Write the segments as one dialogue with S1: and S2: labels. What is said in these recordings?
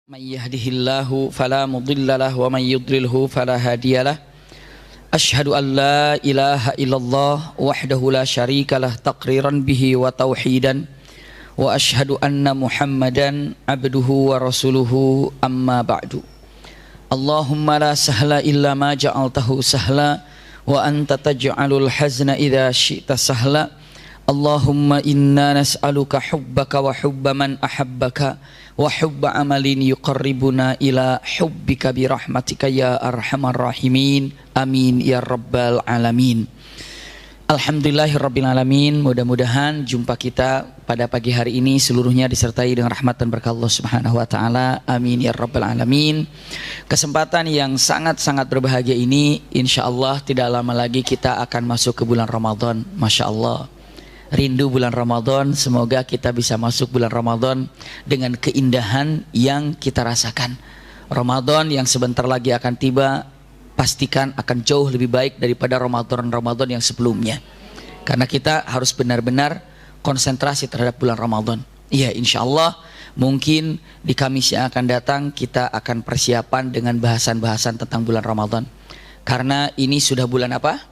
S1: من يهده الله فلا مضل له ومن يضلله فلا هادي له أشهد أن لا إله إلا الله وحده لا شريك له تقريرا به وتوحيدا وأشهد أن محمدا عبده ورسوله أما بعد اللهم لا سهل إلا ما جعلته سهلا وأنت تجعل الحزن إذا شئت سهلا اللهم إنا نسألك حبك وحب من أحبك وحب عمل يقربنا إلى حبك برحمتك يا أرحم الراحمين amin ya rabbal alamin. Alhamdulillahirabbil alamin. Mudah-mudahan jumpa kita pada pagi hari ini seluruhnya disertai dengan rahmat dan berkah Allah Subhanahu wa taala. Amin ya rabbal alamin. Kesempatan yang sangat-sangat berbahagia ini insyaallah tidak lama lagi kita akan masuk ke bulan Ramadan. Masyaallah. Rindu bulan Ramadan, semoga kita bisa masuk bulan Ramadan dengan keindahan yang kita rasakan. Ramadan yang sebentar lagi akan tiba, pastikan akan jauh lebih baik daripada Ramadan yang sebelumnya. Karena kita harus benar-benar konsentrasi terhadap bulan Ramadan. Iya, insya Allah mungkin di Kamis yang akan datang kita akan persiapan dengan bahasan-bahasan tentang bulan Ramadan. Karena ini sudah bulan apa?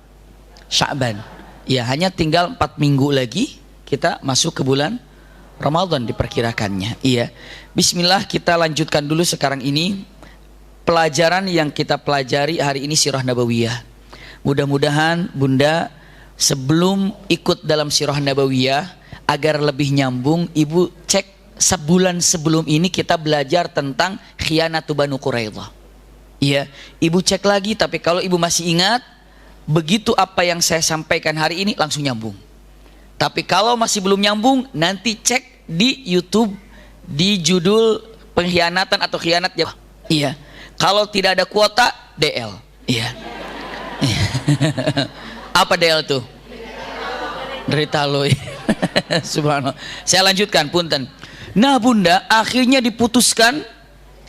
S1: Sya'ban. Ya, hanya tinggal 4 minggu lagi kita masuk ke bulan Ramadan diperkirakannya. Iya. Bismillah, kita lanjutkan dulu sekarang ini pelajaran yang kita pelajari hari ini Sirah Nabawiyah. Mudah-mudahan Bunda sebelum ikut dalam Sirah Nabawiyah agar lebih nyambung, Ibu cek sebulan sebelum ini kita belajar tentang khianatu Banu Quraidah. Iya, Ibu cek lagi, tapi kalau Ibu masih ingat, begitu apa yang saya sampaikan hari ini langsung nyambung. Tapi kalau masih belum nyambung, nanti cek di YouTube di judul pengkhianatan atau khianat ya. Iya. Kalau tidak ada kuota, DL. Iya. Apa DL tuh? Derita lo. Subhanallah. Saya lanjutkan, punten. Nah Bunda, akhirnya diputuskan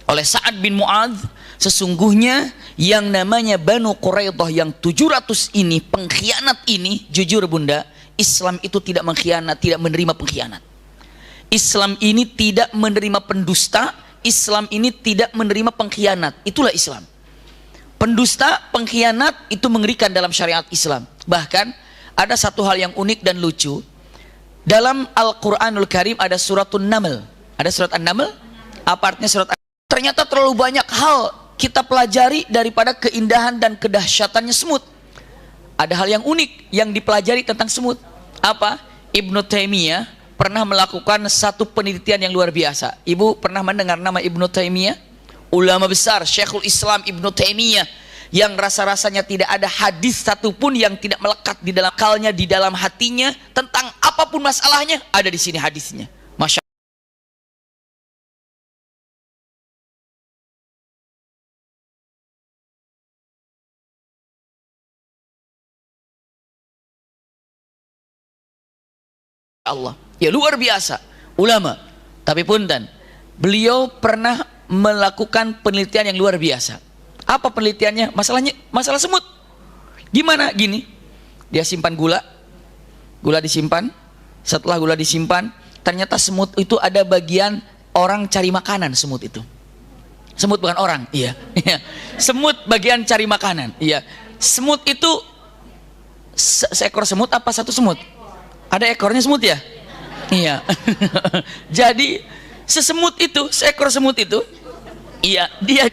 S1: oleh Sa'ad bin Mu'adz, sesungguhnya yang namanya Banu Quraidah yang 700 ini, pengkhianat ini, jujur Bunda, Islam itu tidak mengkhianat, tidak menerima pengkhianat. Islam ini tidak menerima pendusta, Islam ini tidak menerima pengkhianat. Itulah Islam. Pendusta, pengkhianat itu mengerikan dalam syariat Islam. Bahkan ada satu hal yang unik dan lucu. Dalam Al-Quranul Karim ada suratun Naml. Ada surat An-Naml? Apa artinya surat An-Naml? Ternyata terlalu banyak hal kita pelajari daripada keindahan dan kedahsyatannya semut. Ada hal yang unik yang dipelajari tentang semut. Apa? Ibnu Taimiyah pernah melakukan satu penelitian yang luar biasa. Ibu pernah mendengar nama Ibnu Taimiyah? Ulama besar Syekhul Islam Ibnu Taimiyah yang rasa-rasanya tidak ada hadis satupun yang tidak melekat di dalam akalnya, di dalam hatinya, tentang apapun masalahnya ada di sini hadisnya. Masya Allah, ya luar biasa ulama. Tapi punten, beliau pernah melakukan penelitian yang luar biasa. Apa penelitiannya? Masalah semut. Gimana? Gini, dia simpan gula disimpan. Setelah gula disimpan, ternyata semut itu ada bagian orang cari makanan. Semut itu, semut bukan orang. Iya, semut bagian cari makanan. Iya, semut itu seekor semut apa satu semut? Ada ekornya semut ya? Iya. Jadi sesemut itu, seekor semut itu, iya,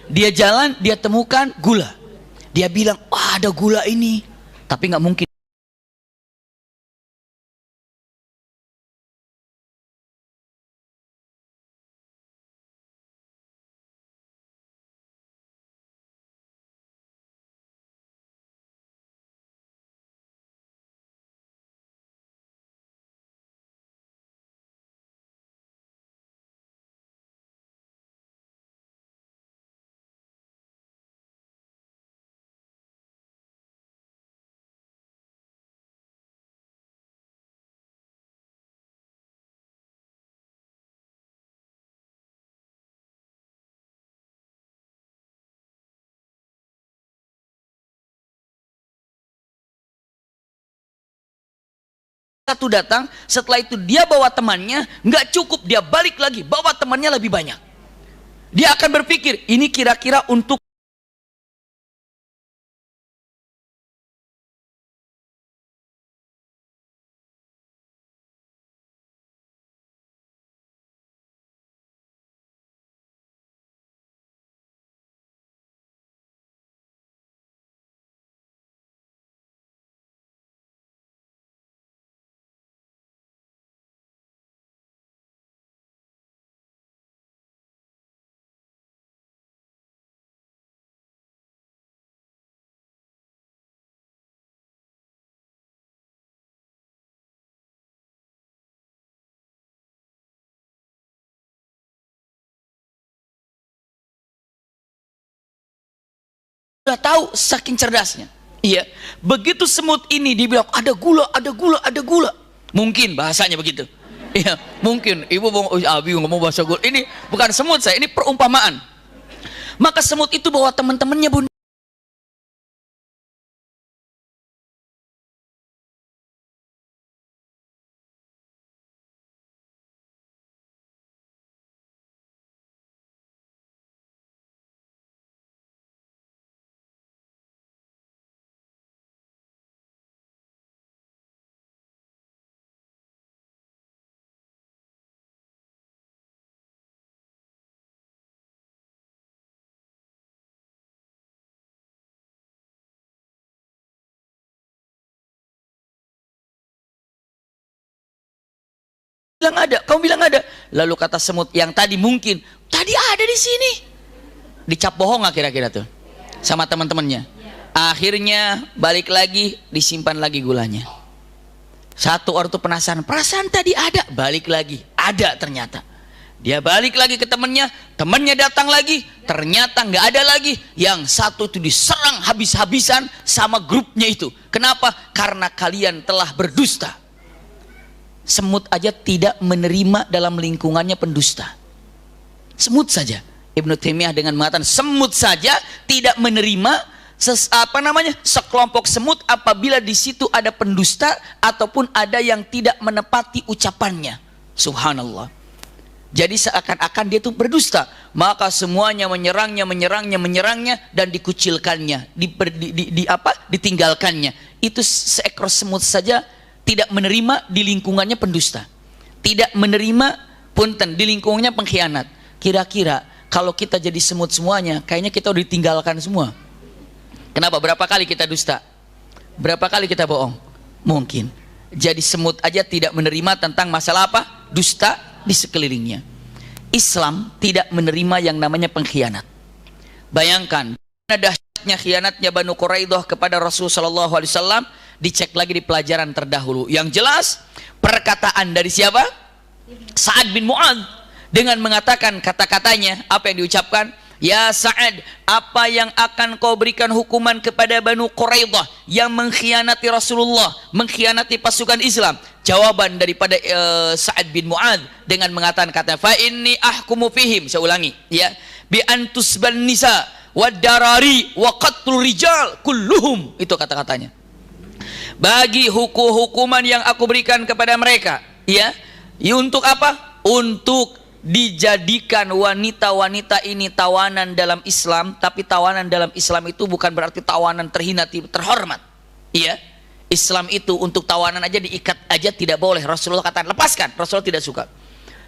S1: dia jalan, dia temukan gula. Dia bilang, wah ada gula ini, tapi nggak mungkin. Satu datang, setelah itu dia bawa temannya, nggak cukup, dia balik lagi bawa temannya lebih banyak. Dia akan berpikir, ini kira-kira untuk sudah tahu saking cerdasnya. Iya, begitu semut ini dibilang ada gula, ada gula, ada gula. Mungkin bahasanya begitu. Iya, mungkin ibu Abi ngomong bahasa gula. Ini bukan semut saya, ini perumpamaan. Maka semut itu bawa teman-temannya bun. Bilang ada, kamu bilang ada. Lalu kata semut yang tadi mungkin tadi ada di sini. Dicap bohong nggak kira-kira tuh sama teman-temannya. Akhirnya balik lagi, disimpan lagi gulanya. Satu orang tuh penasaran, perasaan tadi ada, balik lagi, ada ternyata. Dia balik lagi ke temannya, temannya datang lagi, ternyata nggak ada lagi. Yang satu itu diserang habis-habisan sama grupnya itu. Kenapa? Karena kalian telah berdusta. Semut aja tidak menerima dalam lingkungannya pendusta. Semut saja. Ibnu Taimiyah dengan mengatakan semut saja tidak menerima sekelompok semut apabila di situ ada pendusta ataupun ada yang tidak menepati ucapannya. Subhanallah. Jadi seakan-akan dia itu berdusta, maka semuanya menyerangnya dan dikucilkannya, ditinggalkannya. Itu seekor semut saja tidak menerima di lingkungannya pendusta, tidak menerima punten di lingkungannya pengkhianat. Kira-kira kalau kita jadi semut semuanya, kayaknya kita udah ditinggalkan semua. Kenapa? Berapa kali kita dusta? Berapa kali kita bohong? Mungkin. Jadi semut aja tidak menerima tentang masalah apa? Dusta di sekelilingnya. Islam tidak menerima yang namanya pengkhianat. Bayangkan, dahsyatnya khianatnya Banu Quraidah kepada Rasulullah SAW. Dicek lagi di pelajaran terdahulu. Yang jelas perkataan dari siapa? Sa'ad bin Mu'adz dengan mengatakan kata-katanya, apa yang diucapkan? Ya Sa'ad, apa yang akan kau berikan hukuman kepada Banu Quraidah yang mengkhianati Rasulullah, mengkhianati pasukan Islam? Jawaban daripada Sa'ad bin Mu'adz dengan mengatakan kata fa inni ahkumu fihim, saya ulangi ya, bi antusban nisa wad darari wa qatlur rijal kulluhum. Itu kata-katanya. Bagi hukuman yang aku berikan kepada mereka, ya, untuk apa? Untuk dijadikan wanita-wanita ini tawanan dalam Islam. Tapi tawanan dalam Islam itu bukan berarti tawanan terhina, terhormat. Iya, Islam itu untuk tawanan aja diikat aja tidak boleh. Rasulullah katakan lepaskan, Rasulullah tidak suka.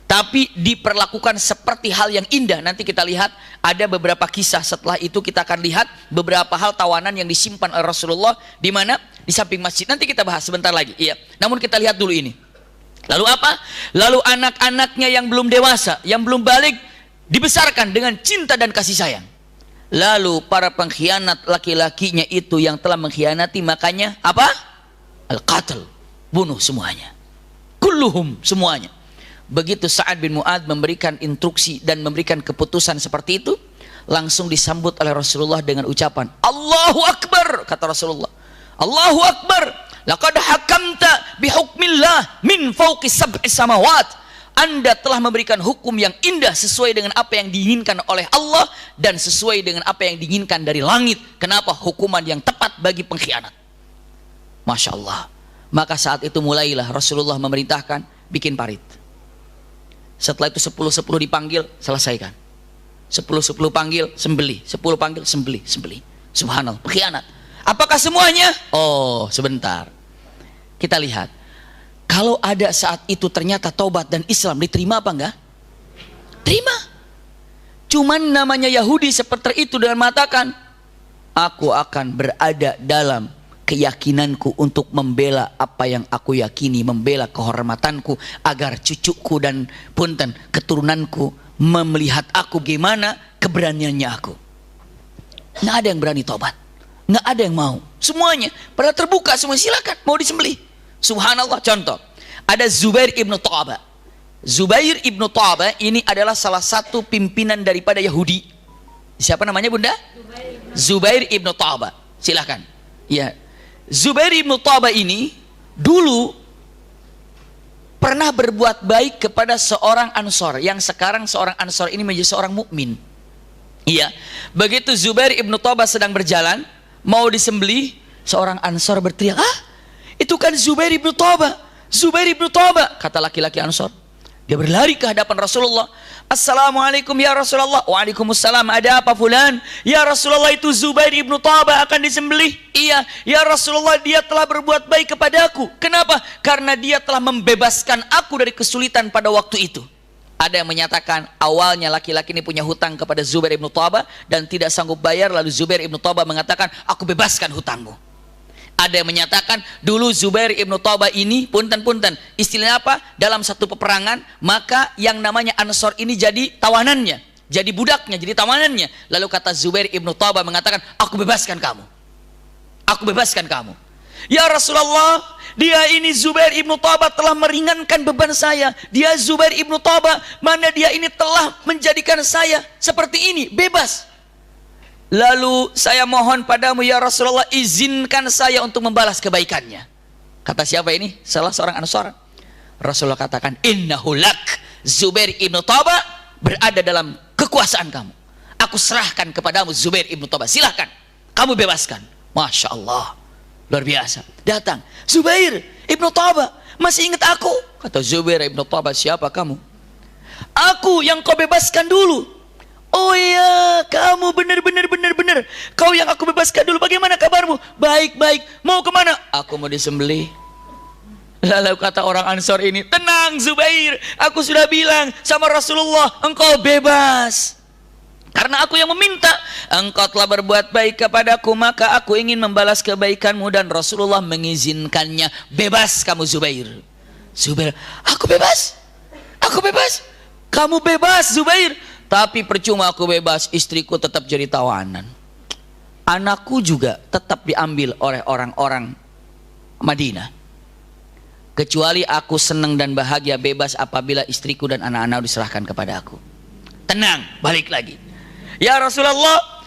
S1: Tapi diperlakukan seperti hal yang indah. Nanti kita lihat ada beberapa kisah. Setelah itu kita akan lihat beberapa hal tawanan yang disimpan oleh Rasulullah di mana? Di samping masjid. Nanti kita bahas sebentar lagi. Iya. Namun kita lihat dulu ini. Lalu apa? Lalu anak-anaknya yang belum dewasa, yang belum balik, dibesarkan dengan cinta dan kasih sayang. Lalu para pengkhianat laki-lakinya itu yang telah mengkhianati, makanya apa? Al-qatl, bunuh semuanya. Kulluhum, semuanya. Begitu Sa'ad bin Mu'adz memberikan instruksi dan memberikan keputusan seperti itu, langsung disambut oleh Rasulullah dengan ucapan Allahu Akbar. Kata Rasulullah, Allahu Akbar, laqad hakamta bihukmillah min fawqi sab'i samawat. Anda telah memberikan hukum yang indah sesuai dengan apa yang diinginkan oleh Allah dan sesuai dengan apa yang diinginkan dari langit. Kenapa? Hukuman yang tepat bagi pengkhianat. Masya Allah. Maka saat itu mulailah Rasulullah memerintahkan bikin parit. Setelah itu 10-10 dipanggil, selesaikan. 10 panggil, sembelih. 10 panggil, sembelih. Subhanallah, pengkhianat. Apakah semuanya? Oh, sebentar. Kita lihat. Kalau ada saat itu ternyata taubat dan Islam, diterima apa enggak? Terima. Cuman namanya Yahudi seperti itu dengan mengatakan, aku akan berada dalam keyakinanku untuk membela apa yang aku yakini, membela kehormatanku agar cucuku dan punten keturunanku melihat aku gimana keberaniannya aku. Nggak ada yang berani tobat, nggak ada yang mau, semuanya pada terbuka semua, silakan mau disembelih. Subhanallah. Contoh, ada Zubair ibnu Ta'bah. Zubair ibnu Ta'bah ini adalah salah satu pimpinan daripada Yahudi. Siapa namanya bunda? Zubair ibnu Ta'bah. Silakan. Ya, Zubair ibnu Ta'bah ini dulu pernah berbuat baik kepada seorang Ansor, yang sekarang seorang Ansor ini menjadi seorang mukmin. Iya, begitu Zubair ibnu Ta'bah sedang berjalan mau disembelih, seorang Ansor berteriak, ah, itu kan Zubair ibnu Ta'bah, Zubair ibnu Ta'bah, kata laki-laki Ansor. Dia berlari ke hadapan Rasulullah. Assalamualaikum ya Rasulullah. Waalaikumsalam. Ada apa fulan? Ya Rasulullah, itu Zubair ibnu Ta'bah akan disembelih. Iya. Ya Rasulullah, dia telah berbuat baik kepadaku. Kenapa? Karena dia telah membebaskan aku dari kesulitan pada waktu itu. Ada yang menyatakan awalnya laki-laki ini punya hutang kepada Zubair ibnu Ta'bah dan tidak sanggup bayar, lalu Zubair ibnu Ta'bah mengatakan, aku bebaskan hutangmu. Ada yang menyatakan dulu Zubair ibnu Ta'bah ini punten istilahnya apa, dalam satu peperangan maka yang namanya Ansor ini jadi tawanannya, jadi budaknya, jadi tawanannya. Lalu kata Zubair ibnu Ta'bah mengatakan, aku bebaskan kamu, aku bebaskan kamu. Ya Rasulullah, dia ini Zubair ibnu Ta'bah telah meringankan beban saya. Dia Zubair ibnu Ta'bah, mana dia ini telah menjadikan saya seperti ini, bebas. Lalu saya mohon padamu ya Rasulullah, izinkan saya untuk membalas kebaikannya. Kata siapa ini? Salah seorang Ansor. Rasulullah katakan, innahu lak, Zubair ibnu Ta'bah berada dalam kekuasaan kamu. Aku serahkan kepadamu Zubair ibnu Ta'bah, silahkan kamu bebaskan. Masya Allah, luar biasa. Datang Zubair ibnu Ta'bah, masih ingat aku? Kata Zubair ibnu Ta'bah, siapa kamu? Aku yang kau bebaskan dulu. Oh iya, kamu benar. Kau yang aku bebaskan dulu. Bagaimana kabarmu? Baik. Mau kemana? Aku mau disembelih. Lalu kata orang Ansor ini, tenang Zubair, aku sudah bilang sama Rasulullah, engkau bebas. Karena aku yang meminta, engkau telah berbuat baik kepadaku, maka aku ingin membalas kebaikanmu, dan Rasulullah mengizinkannya. Bebas kamu Zubair. Zubair, aku bebas. Kamu bebas Zubair. Tapi percuma aku bebas, istriku tetap jadi tawanan. Anakku juga tetap diambil oleh orang-orang Madinah. Kecuali aku senang dan bahagia bebas apabila istriku dan anak-anak diserahkan kepada aku. Tenang, balik lagi. Ya Rasulullah,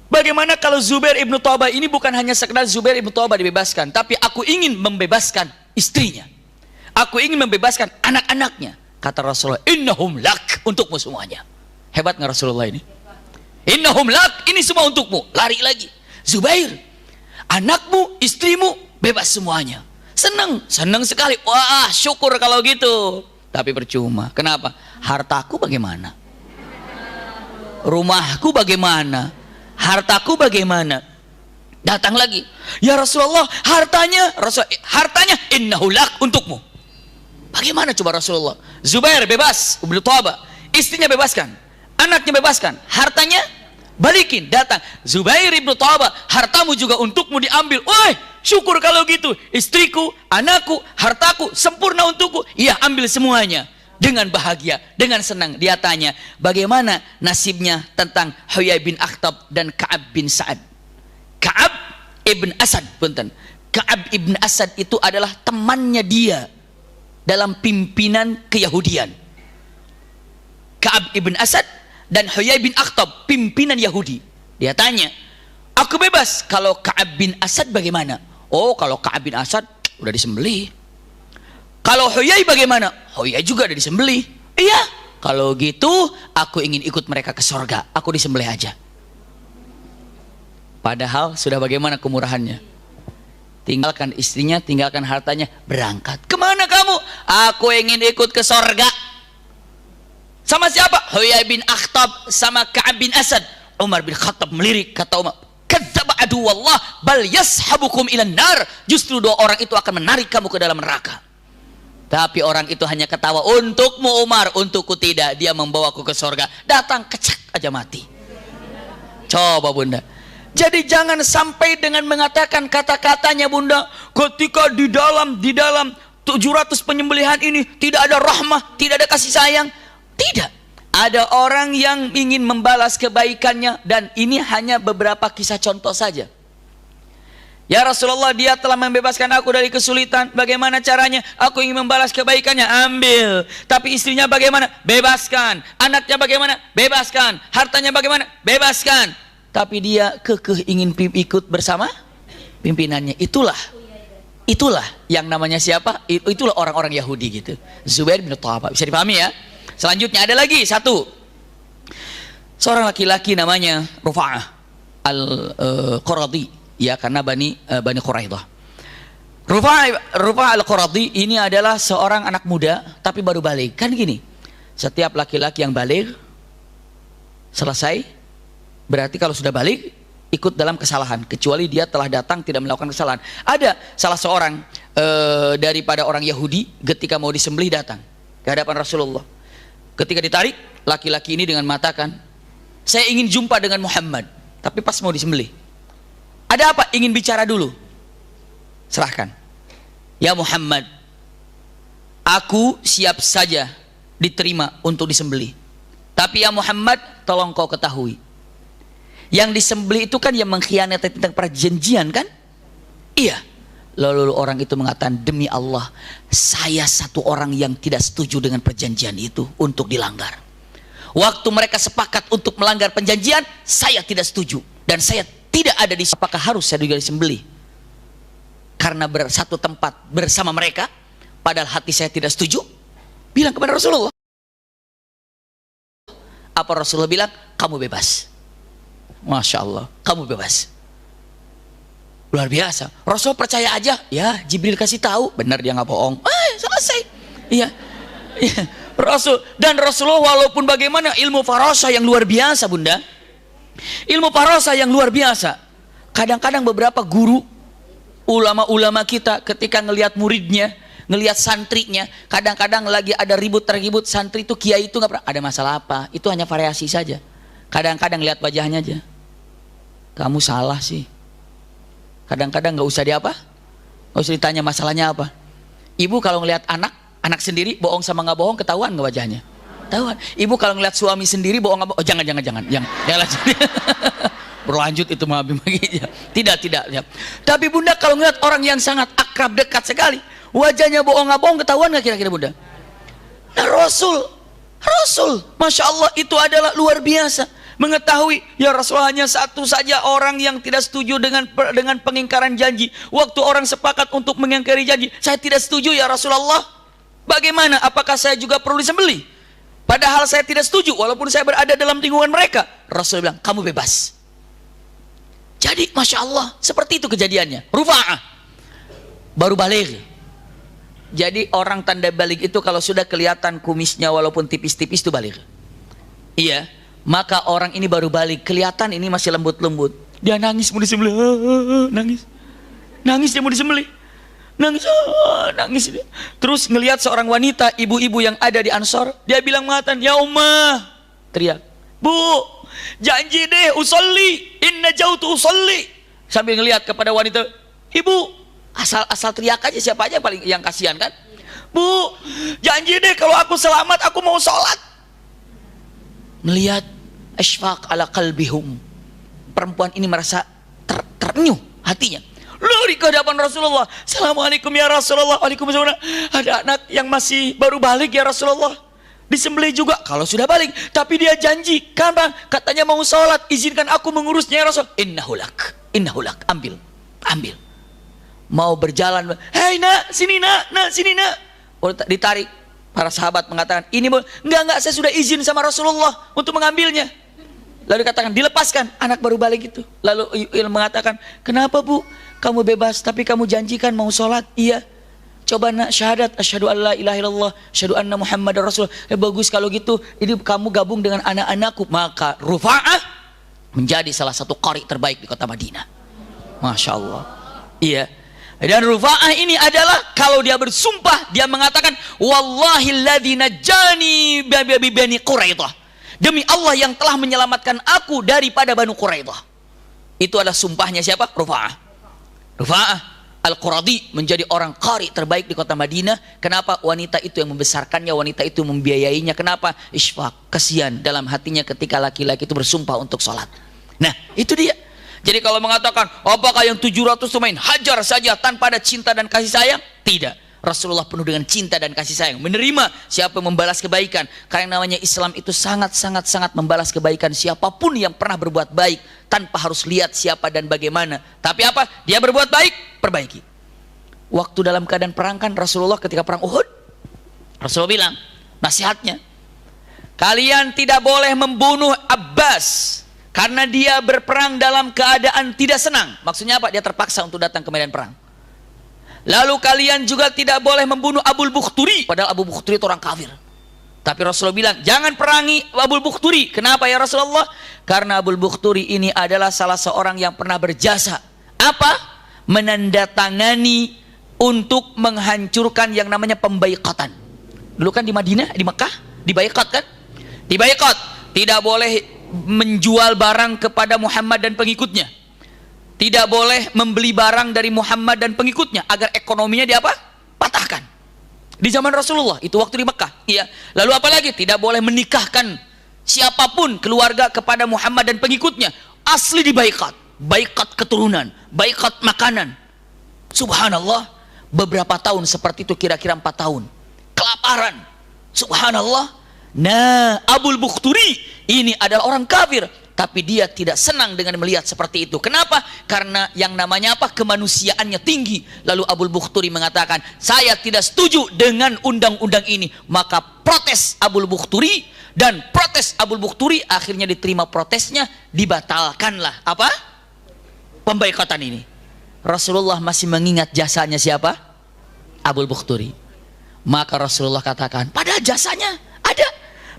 S1: bagaimana kalau Zubair ibnu Ta'bah ini bukan hanya sekedar Zubair ibnu Ta'bah dibebaskan, tapi aku ingin membebaskan istrinya. Aku ingin membebaskan anak-anaknya. Kata Rasulullah, innahum lak, untukmu semuanya. Hebat nggak Rasulullah ini? Innahum lak, ini semua untukmu. Lari lagi. Zubair, anakmu, istrimu, bebas semuanya. Senang sekali. Wah, syukur kalau gitu. Tapi percuma. Kenapa? Hartaku bagaimana? Rumahku bagaimana? Hartaku bagaimana? Datang lagi. Ya Rasulullah, hartanya innahu lak, untukmu. Bagaimana coba Rasulullah? Zubair bebas, ibnu Ta'bah, istrinya bebaskan, anaknya bebaskan, hartanya balikin. Datang Zubair ibnu Ta'bah, hartamu juga untukmu diambil. Woi, syukur kalau gitu. Istriku, anakku, hartaku sempurna untukku. Iya, ambil semuanya. Dengan bahagia, dengan senang. Dia tanya, bagaimana nasibnya tentang Huyai bin Akhtab dan Ka'ab bin Sa'ad? Ka'ab ibn Asad, punten. Ka'ab ibn Asad itu adalah temannya dia dalam pimpinan keyahudian. Ka'ab ibn Asad dan Huyai bin Akhtab, pimpinan Yahudi. Dia tanya, aku bebas, kalau Ka'ab bin Asad bagaimana? Oh, kalau Ka'ab bin Asad udah disembelih. Kalau Huyai bagaimana? Huyai juga udah disembelih. Iya, kalau gitu aku ingin ikut mereka ke surga, aku disembelih aja. Padahal sudah bagaimana kemurahannya? Tinggalkan istrinya, tinggalkan hartanya, berangkat. Kemana kamu? Aku ingin ikut ke surga. Sama siapa? Huyai bin Akhtab sama Ka'ab bin Asad. Umar bin Khattab melirik, kata Umar, kadzdzaba aduwallah bal yashabukum ilan nar. Justru dua orang itu akan menarik kamu ke dalam neraka. Tapi orang itu hanya ketawa, untukmu Umar, untukku tidak. Dia membawaku ke surga. Datang kecak aja mati. Coba bunda. Jadi jangan sampai dengan mengatakan kata-katanya bunda, ketika di dalam 700 penyembelihan ini tidak ada rahmah, tidak ada kasih sayang. Tidak. Ada orang yang ingin membalas kebaikannya, dan ini hanya beberapa kisah contoh saja. Ya Rasulullah, dia telah membebaskan aku dari kesulitan. Bagaimana caranya? Aku ingin membalas kebaikannya. Ambil. Tapi istrinya bagaimana? Bebaskan. Anaknya bagaimana? Bebaskan. Hartanya bagaimana? Bebaskan. Tapi dia kekeh ingin ikut bersama pimpinannya. Itulah yang namanya siapa? Itulah orang-orang Yahudi gitu. Zubair bin Thawbah. Bisa dipahami ya? Selanjutnya ada lagi satu. Seorang laki-laki namanya Rufa'ah al-Quradi, ya, karena Bani Quraidah. Rufa'ah al-Quradi ini adalah seorang anak muda tapi baru balik. Kan gini, setiap laki-laki yang balik selesai, berarti kalau sudah balik ikut dalam kesalahan, kecuali dia telah datang tidak melakukan kesalahan. Ada salah seorang daripada orang Yahudi ketika mau disembelih datang ke hadapan Rasulullah. Ketika ditarik, laki-laki ini dengan mengatakan, saya ingin jumpa dengan Muhammad. Tapi pas mau disembelih, ada apa? Ingin bicara dulu. Serahkan. Ya Muhammad, aku siap saja diterima untuk disembelih. Tapi ya Muhammad, tolong kau ketahui, yang disembelih itu kan yang mengkhianati tentang perjanjian kan? Iya. Lalu orang itu mengatakan, demi Allah, saya satu orang yang tidak setuju dengan perjanjian itu untuk dilanggar. Waktu mereka sepakat untuk melanggar perjanjian, saya tidak setuju. Dan saya tidak ada di, apakah harus saya juga disembelih? Karena bersatu tempat bersama mereka, padahal hati saya tidak setuju. Bilang kepada Rasulullah. Apa Rasulullah bilang? Kamu bebas. Masya Allah, kamu bebas. Luar biasa. Rasul percaya aja. Ya, Jibril kasih tahu. Benar, dia nggak bohong. Selesai. Iya. Rasul dan Rasulullah walaupun bagaimana ilmu farasah yang luar biasa bunda. Ilmu farasah yang luar biasa. Kadang-kadang beberapa guru, ulama-ulama kita ketika ngelihat muridnya, ngelihat santrinya, kadang-kadang lagi ada ribut-tergibut, santri itu kiai itu nggak pernah ada masalah apa. Itu hanya variasi saja. Kadang-kadang lihat wajahnya aja. Kamu salah sih. Kadang-kadang nggak usah nggak usah ditanya masalahnya apa. Ibu kalau ngelihat anak sendiri bohong sama nggak bohong, ketahuan nggak wajahnya? Ketahuan. Ibu kalau ngelihat suami sendiri bohong nggak bohong, jangan lanjut. Berlanjut itu mah tidak ya. Tapi bunda kalau ngelihat orang yang sangat akrab dekat sekali, wajahnya bohong nggak bohong, ketahuan nggak kira-kira bunda? Nah Rasul, masya Allah itu adalah luar biasa. Mengetahui ya Rasulullah hanya satu saja orang yang tidak setuju dengan pengingkaran janji. Waktu orang sepakat untuk mengingkari janji, saya tidak setuju ya Rasulullah. Bagaimana? Apakah saya juga perlu disembelih? Padahal saya tidak setuju walaupun saya berada dalam lingkungan mereka. Rasul bilang, kamu bebas. Jadi masya Allah seperti itu kejadiannya. Rufa'ah baru balik. Jadi orang tanda balik itu kalau sudah kelihatan kumisnya walaupun tipis-tipis itu balik. Iya. Maka orang ini baru balik, kelihatan ini masih lembut-lembut. Dia nangis mau disembelih, nangis dia mau disembelih, nangis dia. Terus ngelihat seorang wanita, ibu-ibu yang ada di Ansor, dia bilang mengatakan, ya Ummah, teriak, Bu, janji deh usolli, inna jautu usolli. Sambil ngelihat kepada wanita, ibu, asal teriak aja, siapa aja paling yang kasihan kan? Bu, janji deh kalau aku selamat aku mau sholat. Melihat asfaq ala qalbihum, perempuan ini merasa terenyuh hatinya. Lari ke hadapan Rasulullah. Assalamualaikum ya Rasulullah. Waalaikumsalam. Ada anak yang masih baru balik ya Rasulullah. Disembelih juga kalau sudah balik. Tapi dia janji, kapan? Katanya mau sholat. Izinkan aku mengurusnya ya Rasul. Innahulak. Ambil. Mau berjalan. Hei nak, sini nak, sini nak. Ditarik. Para sahabat mengatakan, ini enggak, saya sudah izin sama Rasulullah untuk mengambilnya. Lalu dikatakan, dilepaskan. Anak baru balik itu. Lalu mengatakan, kenapa Bu? Kamu bebas, tapi kamu janjikan mau sholat. Iya. Coba nak syahadat asyhadu alla ilaha illallah, asyhadu anna muhammadar rasul. Bagus kalau gitu, ini kamu gabung dengan anak-anakku. Maka Rufa'ah menjadi salah satu qari terbaik di kota Madinah. Masya Allah. Iya. Dan Rufa'ah ini adalah kalau dia bersumpah, dia mengatakan wallahi alladzi najjani bi bani Quraidah. Demi Allah yang telah menyelamatkan aku daripada Banu Quraidah. Itu adalah sumpahnya siapa? Rufa'ah. Rufa'ah Al-Quradi menjadi orang qari terbaik di kota Madinah. Kenapa? Wanita itu yang membesarkannya, wanita itu membiayainya. Kenapa? Isfaq, kasihan dalam hatinya ketika laki-laki itu bersumpah untuk sholat. Nah, itu dia. Jadi kalau mengatakan, apakah yang 700 itu main hajar saja tanpa ada cinta dan kasih sayang? Tidak. Rasulullah penuh dengan cinta dan kasih sayang. Menerima siapa yang membalas kebaikan. Karena namanya Islam itu sangat membalas kebaikan siapapun yang pernah berbuat baik. Tanpa harus lihat siapa dan bagaimana. Tapi apa? Dia berbuat baik, perbaiki. Waktu dalam keadaan perang kan Rasulullah ketika perang Uhud. Rasulullah bilang, nasihatnya. Kalian tidak boleh membunuh Abbas. Karena dia berperang dalam keadaan tidak senang. Maksudnya apa? Dia terpaksa untuk datang ke medan perang. Lalu kalian juga tidak boleh membunuh Abul Bukhturi. Padahal Abu Bukhturi itu orang kafir. Tapi Rasulullah bilang, jangan perangi Abul Bukhturi. Kenapa ya Rasulullah? Karena Abul Bukhturi ini adalah salah seorang yang pernah berjasa. Apa? Menandatangani untuk menghancurkan yang namanya pembaikatan. Dulu kan di Madinah, di Mekah, dibaikat kan? Dibaikat. Tidak boleh menjual barang kepada Muhammad dan pengikutnya. Tidak boleh membeli barang dari Muhammad dan pengikutnya agar ekonominya patahkan. Di zaman Rasulullah itu waktu di Mekah. Iya. Lalu apa lagi? Tidak boleh menikahkan siapapun keluarga kepada Muhammad dan pengikutnya. Asli dibaikat, baikat keturunan, baikat makanan. Subhanallah, beberapa tahun seperti itu, kira-kira 4 tahun. Kelaparan. Subhanallah. Nah, Abul Bukhturi ini adalah orang kafir. Tapi dia tidak senang dengan melihat seperti itu. Kenapa? Karena yang namanya apa? Kemanusiaannya tinggi. Lalu Abul Bukhturi mengatakan, saya tidak setuju dengan undang-undang ini. Maka protes Abul Bukhturi. Dan protes Abul Bukhturi akhirnya diterima protesnya. Dibatalkanlah apa? Pembaikatan ini. Rasulullah masih mengingat jasanya siapa? Abul Bukhturi. Maka Rasulullah katakan, padahal jasanya ada.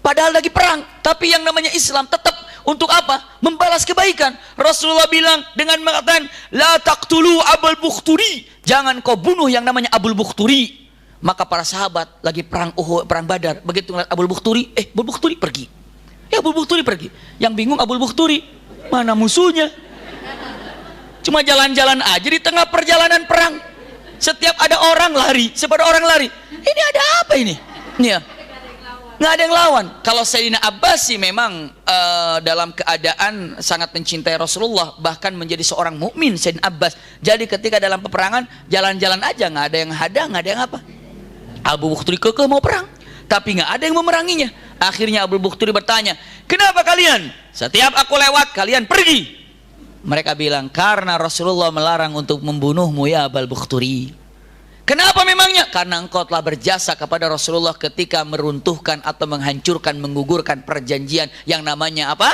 S1: Padahal lagi perang. Tapi yang namanya Islam tetap untuk apa? Membalas kebaikan. Rasulullah bilang dengan mengatakan, la taqtulu Abul Bukhturi. Jangan kau bunuh yang namanya Abul Bukhturi. Maka para sahabat lagi perang Uhud, perang Badar, begitu ngeliat Abul Bukhturi, Abul Bukhturi pergi. Abul Bukhturi pergi. Yang bingung Abul Bukhturi, mana musuhnya? Cuma jalan-jalan aja di tengah perjalanan perang. Setiap ada orang lari, setiap ada orang lari. Ini ada apa ini? Nih, nggak ada yang lawan. Kalau Sayyidina Abbas sih memang dalam keadaan sangat mencintai Rasulullah, bahkan menjadi seorang mukmin Sayyidina Abbas. Jadi ketika dalam peperangan jalan-jalan aja, nggak ada yang hadang, nggak ada yang apa. Abu Bukhturi kekeh mau perang, tapi nggak ada yang memeranginya. Akhirnya Abu Bukhturi bertanya, kenapa kalian setiap aku lewat kalian pergi? Mereka bilang, karena Rasulullah melarang untuk membunuhmu ya Abul Bukhturi. Kenapa memangnya? Karena engkau telah berjasa kepada Rasulullah ketika meruntuhkan atau menghancurkan, menggugurkan perjanjian yang namanya apa?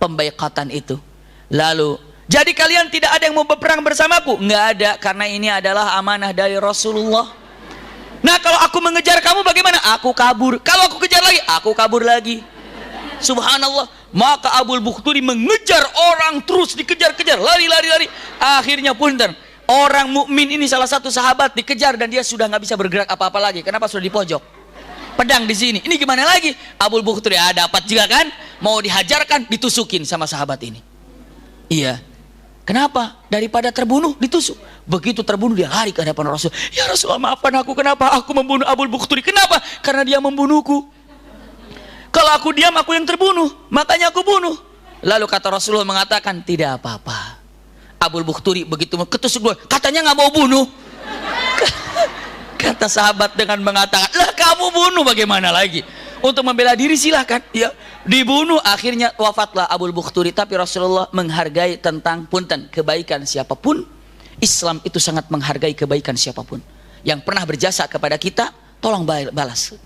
S1: Pembaikatan itu. Lalu, jadi kalian tidak ada yang mau berperang bersamaku? Enggak ada, karena ini adalah amanah dari Rasulullah. Nah, kalau aku mengejar kamu bagaimana? Aku kabur. Kalau aku kejar lagi, aku kabur lagi. Subhanallah. Maka Abul Bukhturi mengejar orang terus, dikejar-kejar, lari. Akhirnya punten. Orang mukmin ini salah satu sahabat dikejar dan dia sudah nggak bisa bergerak apa-apa lagi. Kenapa? Sudah di pojok. Pedang di sini. Ini gimana lagi? Abul Bukhturi dapat juga kan? Mau dihajarkan, ditusukin sama sahabat ini. Iya. Kenapa? Daripada terbunuh, ditusuk. Begitu terbunuh dia lari ke hadapan Rasul. Ya Rasulullah, maafkan aku. Kenapa aku membunuh Abul Bukhturi? Kenapa? Karena dia membunuhku. Kalau aku diam, aku yang terbunuh. Makanya aku bunuh. Lalu kata Rasulullah mengatakan, tidak apa-apa. Abul Bukhturi begitu ketusuk dua, katanya nggak mau bunuh. Kata sahabat dengan mengatakan, lah kamu bunuh bagaimana lagi? Untuk membela diri silahkan, ya dibunuh. Akhirnya wafatlah Abul Bukhturi. Tapi Rasulullah menghargai tentang punten kebaikan siapapun. Islam itu sangat menghargai kebaikan siapapun yang pernah berjasa kepada kita. Tolong balas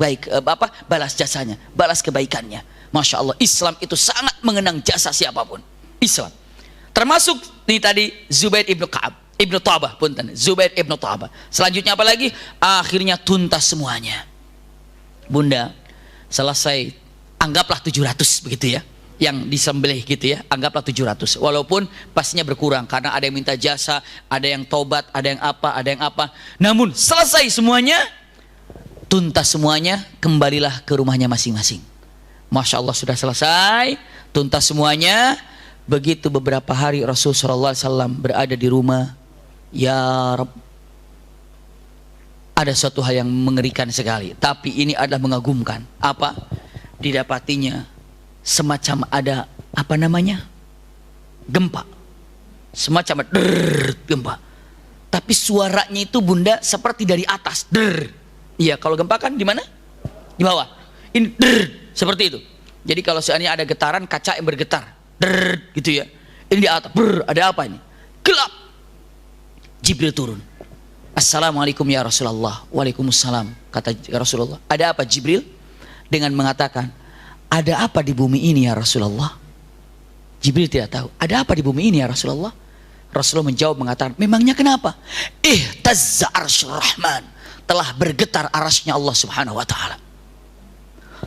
S1: balas jasanya, balas kebaikannya. Masya Allah, Islam itu sangat mengenang jasa siapapun. Islam. Termasuk ini tadi Zubair ibnu Ka'ab. Ibnu Tabah, punten, Zubair Ibnu Tabah. Selanjutnya apa lagi? Akhirnya tuntas semuanya. Bunda, selesai, anggaplah 700 begitu ya, yang disembelih gitu ya, anggaplah 700. Walaupun pastinya berkurang karena ada yang minta jasa, ada yang tobat, ada yang apa. Namun selesai semuanya, tuntas semuanya, kembalilah ke rumahnya masing-masing. Masya Allah, sudah selesai, tuntas semuanya. Begitu beberapa hari Rasulullah SAW berada di rumah, ya Rabb, ada suatu hal yang mengerikan sekali, tapi ini adalah mengagumkan. Apa? Didapatinya semacam ada apa namanya? Gempa. Semacam gempa. Tapi suaranya itu Bunda seperti dari atas. Iya, kalau gempa kan di mana? Di bawah. Ini seperti itu. Jadi kalau seandainya ada getaran, kaca yang bergetar. Gitu ya. Ini di atas. Ada apa ini? Gelap. Jibril turun. Assalamualaikum ya Rasulullah. Waalaikumsalam, kata Rasulullah. Ada apa Jibril? Dengan mengatakan, ada apa di bumi ini ya Rasulullah? Jibril tidak tahu. Ada apa di bumi ini ya Rasulullah? Rasulullah menjawab mengatakan, memangnya kenapa? Ihtazza arsyur rahman. Telah bergetar arasnya Allah subhanahu wa ta'ala.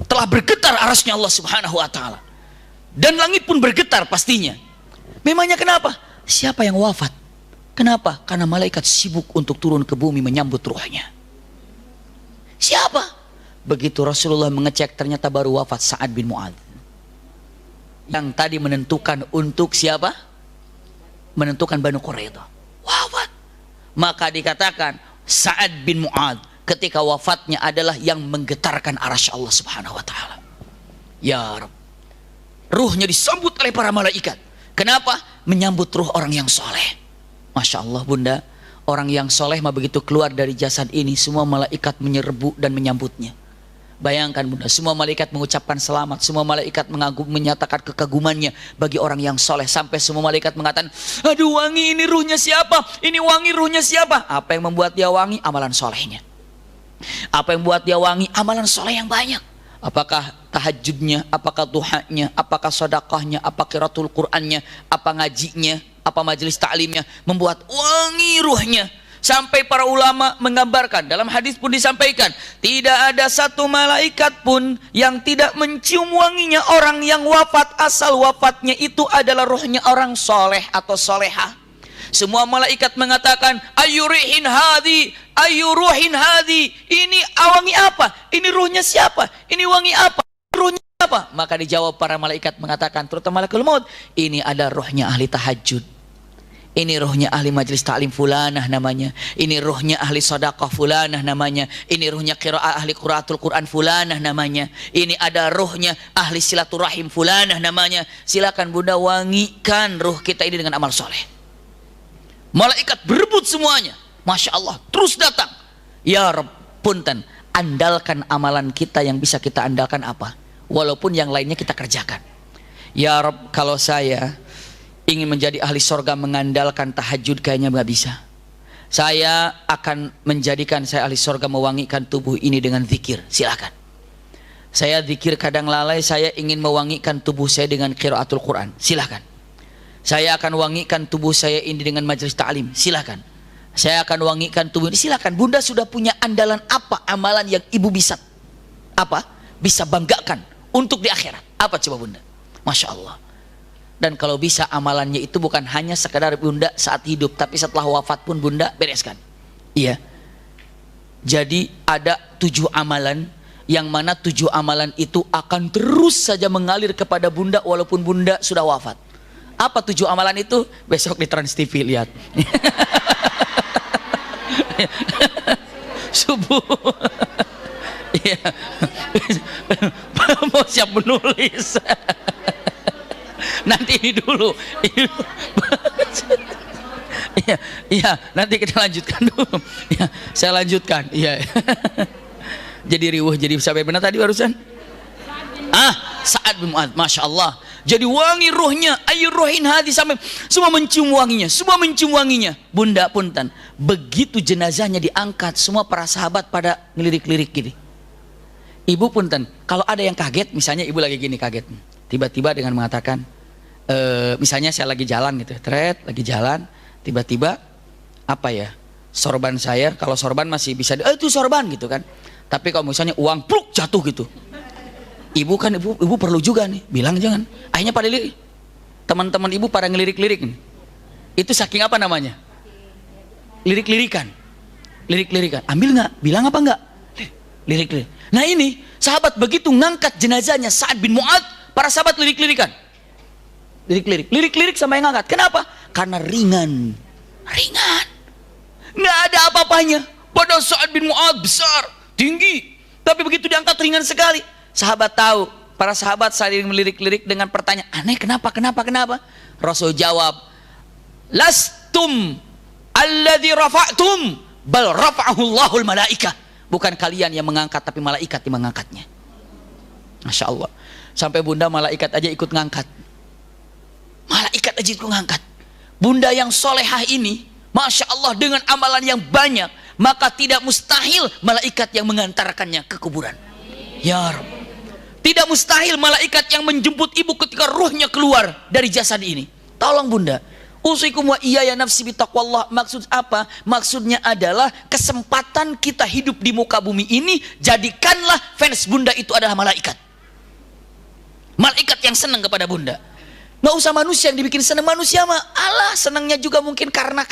S1: Telah bergetar arasnya Allah subhanahu wa ta'ala. Dan langit pun bergetar pastinya. Memangnya kenapa? Siapa yang wafat? Kenapa? Karena malaikat sibuk untuk turun ke bumi menyambut ruhnya. Siapa? Begitu Rasulullah mengecek, ternyata baru wafat Sa'ad bin Mu'adz. Yang tadi menentukan untuk siapa? Menentukan Banu Quraidah. Wafat. Maka dikatakan Sa'ad bin Mu'adz ketika wafatnya adalah yang menggetarkan arasy Allah subhanahu wa ta'ala. Ya Rabb. Ruhnya disambut oleh para malaikat. Kenapa? Menyambut ruh orang yang soleh. Masya Allah Bunda, orang yang soleh mah begitu keluar dari jasad ini, semua malaikat menyerbu dan menyambutnya. Bayangkan Bunda, semua malaikat mengucapkan selamat, semua malaikat menyatakan kekagumannya bagi orang yang soleh. Sampai semua malaikat mengatakan, aduh wangi ini ruhnya siapa? Ini wangi ruhnya siapa? Apa yang membuat dia wangi? Amalan solehnya. Apa yang membuat dia wangi? Amalan soleh yang banyak. Apakah tahajudnya, apakah duhanya, apakah sedekahnya, apa qiraatul Qur'annya, apa ngajinya, apa majelis taklimnya, membuat wangi ruhnya. Sampai para ulama menggambarkan, dalam hadis pun disampaikan, tidak ada satu malaikat pun yang tidak mencium wanginya orang yang wafat, asal wafatnya itu adalah ruhnya orang soleh atau solehah. Semua malaikat mengatakan, ayu rihin hadi, ayu ruhin hadi. Ini wangi apa? Ini ruhnya siapa? Ini wangi apa? Ruhnya apa? Maka dijawab para malaikat mengatakan, terutama malaikat maut, ini ada ruhnya ahli tahajud. Ini ruhnya ahli majelis taklim fulanah namanya. Ini ruhnya ahli sedekah fulanah namanya. Ini ruhnya ahli qiraatul Quran fulanah namanya. Ini ada ruhnya ahli silaturahim fulanah namanya. Silakan Bunda wangikan ruh kita ini dengan amal soleh. Malaikat berebut semuanya. Masya Allah, terus datang. Ya Rabb, punten, andalkan amalan kita yang bisa kita andalkan apa? Walaupun yang lainnya kita kerjakan. Ya Rabb, kalau saya ingin menjadi ahli sorga mengandalkan tahajud kayaknya nggak bisa. Saya akan menjadikan saya ahli sorga mewangikan tubuh ini dengan zikir. Silakan. Saya zikir kadang lalai, saya ingin mewangikan tubuh saya dengan qiraatul Quran. Silakan. Saya akan wangikan tubuh saya ini dengan majelis ta'lim. Silakan. Saya akan wangikan tubuh ini. Silakan. Bunda sudah punya andalan apa? Amalan yang ibu bisa apa? Bisa banggakan untuk di akhirat. Apa coba Bunda? Masya Allah. Dan kalau bisa amalannya itu bukan hanya sekadar Bunda saat hidup, tapi setelah wafat pun Bunda bereskan. Iya. Jadi ada 7 amalan, yang mana 7 amalan itu akan terus saja mengalir kepada Bunda walaupun Bunda sudah wafat. Apa 7 amalan itu? Besok di Trans TV lihat. Subuh. Iya. Mau siap menulis. Nanti ini dulu. Iya, nanti kita lanjutkan dulu. Ya, saya lanjutkan. Iya. Jadi riuh, jadi sampai benar tadi barusan. Sa'ad bin Mu'adz, Masya Allah. Jadi wangi ruhnya, ayu ruhin hadi, sampai semua mencium wanginya, semua mencium wanginya. Bunda punten, begitu jenazahnya diangkat, semua para sahabat pada ngelirik-lirik gini. Ibu punten, kalau ada yang kaget, misalnya ibu lagi gini kaget, tiba-tiba dengan mengatakan, misalnya saya lagi jalan gitu, lagi jalan, tiba-tiba apa ya, sorban saya, kalau sorban masih bisa, itu sorban gitu kan. Tapi kalau misalnya uang pluk jatuh gitu, ibu kan ibu perlu juga nih, bilang jangan. Akhirnya pada lirik, teman-teman ibu pada ngelirik-lirik nih. Itu saking apa namanya? Lirik-lirikan. Lirik-lirikan. Ambil nggak? Bilang apa nggak? Lirik-lirik. Nah ini sahabat begitu ngangkat jenazahnya Sa'ad bin Mu'adz, para sahabat lirik-lirikan. Lirik-lirik sama yang ngangkat. Kenapa? Karena ringan. Ringan. Nggak ada apa-apanya. Pada Sa'ad bin Mu'adz besar, tinggi, tapi begitu diangkat ringan sekali. Sahabat tahu, para sahabat saling melirik-lirik dengan pertanyaan, aneh, kenapa? Rasul jawab, lastum alladzi rafa'tum bal rafa'ahu Allahul malaikah. Bukan kalian yang mengangkat, tapi malaikat yang mengangkatnya. Masya Allah. Sampai bunda malaikat aja ikut ngangkat. Malaikat aja ikut ngangkat. Bunda yang solehah ini, Masya Allah, dengan amalan yang banyak, maka tidak mustahil malaikat yang mengantarkannya ke kuburan. Ya Rabb. Tidak mustahil malaikat yang menjemput ibu ketika ruhnya keluar dari jasad ini. Tolong bunda, usikum wa iyaya nafsi bitaqwallah. Maksud apa? Maksudnya adalah kesempatan kita hidup di muka bumi ini, jadikanlah fans bunda itu adalah malaikat. Malaikat yang senang kepada bunda. Nggak usah manusia yang dibikin senang. Manusia mah Allah senangnya juga mungkin karena.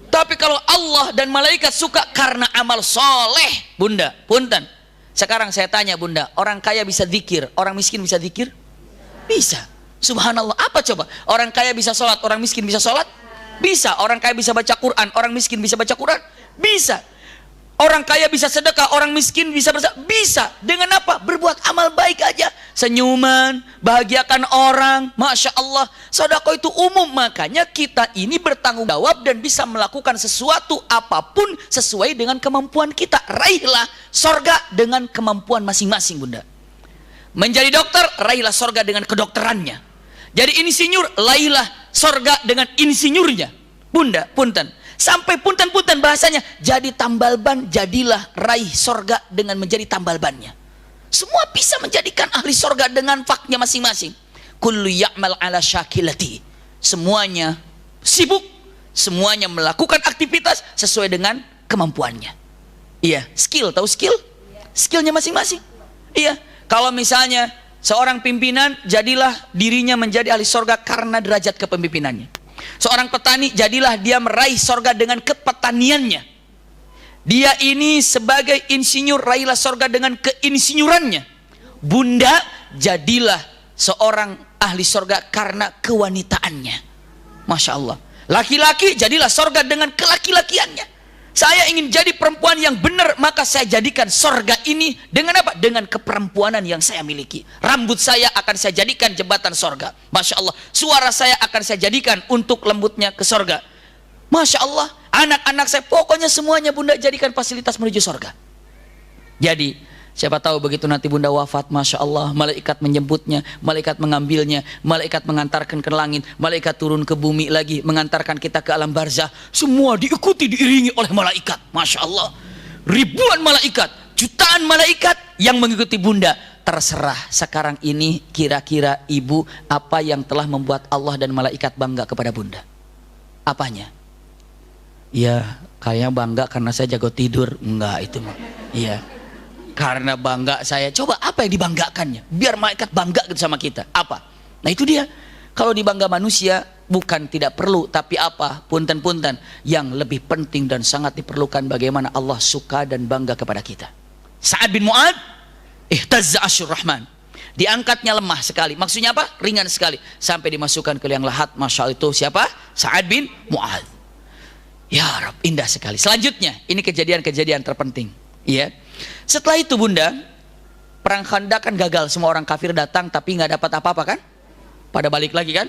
S1: Tapi kalau Allah dan malaikat suka karena amal soleh, bunda, punten. Sekarang saya tanya bunda, orang kaya bisa zikir, orang miskin bisa zikir? Bisa. Subhanallah. Apa coba? Orang kaya bisa sholat, orang miskin bisa sholat? Bisa. Orang kaya bisa baca Quran, orang miskin bisa baca Quran? Bisa. Orang kaya bisa sedekah, orang miskin bisa bersedekah? Bisa. Dengan apa? Berbuat amal baik aja. Senyuman, bahagiakan orang. Masya Allah. Sedekah itu umum. Makanya kita ini bertanggung jawab dan bisa melakukan sesuatu apapun sesuai dengan kemampuan kita. Raihlah sorga dengan kemampuan masing-masing bunda. Menjadi dokter, raihlah sorga dengan kedokterannya. Jadi insinyur, raihlah sorga dengan insinyurnya. Bunda, punten. Sampai punten-punten bahasanya, jadi tambal ban, jadilah raih sorga dengan menjadi tambal bannya. Semua bisa menjadikan ahli sorga dengan faknya masing-masing. Kullu ya'mal ala syakilati. Semuanya sibuk, semuanya melakukan aktivitas sesuai dengan kemampuannya. Iya, skill, tahu skill? Skillnya masing-masing. Iya, kalau misalnya seorang pimpinan, jadilah dirinya menjadi ahli sorga karena derajat kepemimpinannya. Seorang petani, jadilah dia meraih sorga dengan kepetaniannya. Dia ini sebagai insinyur, raihlah sorga dengan keinsinyurannya. Bunda, jadilah seorang ahli sorga karena kewanitaannya. Masya Allah. Laki-laki, jadilah sorga dengan kelaki-lakiannya. Saya ingin jadi perempuan yang benar, maka saya jadikan sorga ini dengan apa? Dengan keperempuanan yang saya miliki. Rambut saya akan saya jadikan jembatan sorga. Masya Allah. Suara saya akan saya jadikan untuk lembutnya ke sorga. Masya Allah. Anak-anak saya, pokoknya semuanya bunda jadikan fasilitas menuju sorga. Jadi, siapa tahu begitu nanti bunda wafat, Masya Allah, malaikat menjemputnya, malaikat mengambilnya, malaikat mengantarkan ke langit, malaikat turun ke bumi lagi, mengantarkan kita ke alam barzah. Semua diikuti, diiringi oleh malaikat. Masya Allah. Ribuan malaikat, jutaan malaikat yang mengikuti bunda. Terserah sekarang ini kira-kira ibu apa yang telah membuat Allah dan malaikat bangga kepada bunda. Apanya? Ya, kayaknya bangga karena saya jago tidur. Enggak, itu mah. Iya. Karena bangga saya. Coba apa yang dibanggakannya? Biar malaikat bangga gitu sama kita. Apa? Nah itu dia. Kalau dibangga manusia, bukan tidak perlu. Tapi apa? Punten-punten. Yang lebih penting dan sangat diperlukan bagaimana Allah suka dan bangga kepada kita. Sa'ad bin Mu'adz, ihtazza asyur rahman. Diangkatnya lemah sekali. Maksudnya apa? Ringan sekali. Sampai dimasukkan ke liang lahat. Masya Allah, itu siapa? Sa'ad bin Mu'adz. Ya Rabb, indah sekali. Selanjutnya, ini kejadian-kejadian terpenting. Iya. Setelah itu bunda, perang Khandaq kan gagal. Semua orang kafir datang tapi nggak dapat apa-apa kan? Pada balik lagi kan?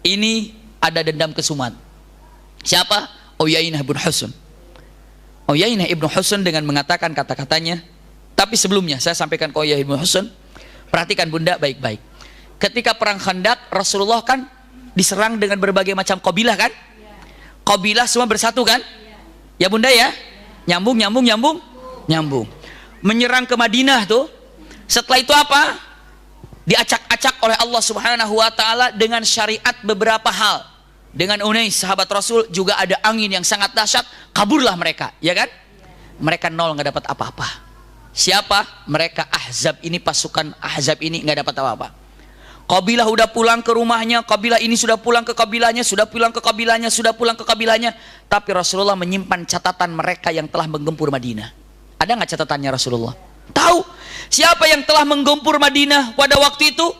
S1: Ini ada dendam kesumat. Siapa? Uyainah bin Husn. Uyainah ibn Husn dengan mengatakan kata-katanya. Tapi sebelumnya saya sampaikan ke Uyainah ibn Husn. Perhatikan bunda baik-baik. Ketika perang Khandaq, Rasulullah kan diserang dengan berbagai macam kabilah kan? Kabilah semua bersatu kan? Ya bunda ya? Nyambung. Menyerang ke Madinah tuh. Setelah itu apa? Diacak-acak oleh Allah Subhanahu wa taala dengan syariat beberapa hal. dengan Unais sahabat Rasul juga ada angin yang sangat dahsyat, kaburlah mereka, ya kan? Mereka nol, nggak dapat apa-apa. Siapa? Mereka Ahzab ini, pasukan Ahzab ini nggak dapat apa-apa. Kabilah udah pulang ke rumahnya, kabilah ini sudah pulang ke kabilahnya, sudah pulang ke kabilahnya, sudah pulang ke kabilahnya. Tapi Rasulullah menyimpan catatan mereka yang telah menggempur Madinah. Ada nggak catatannya Rasulullah? Tahu siapa yang telah menggempur Madinah pada waktu itu?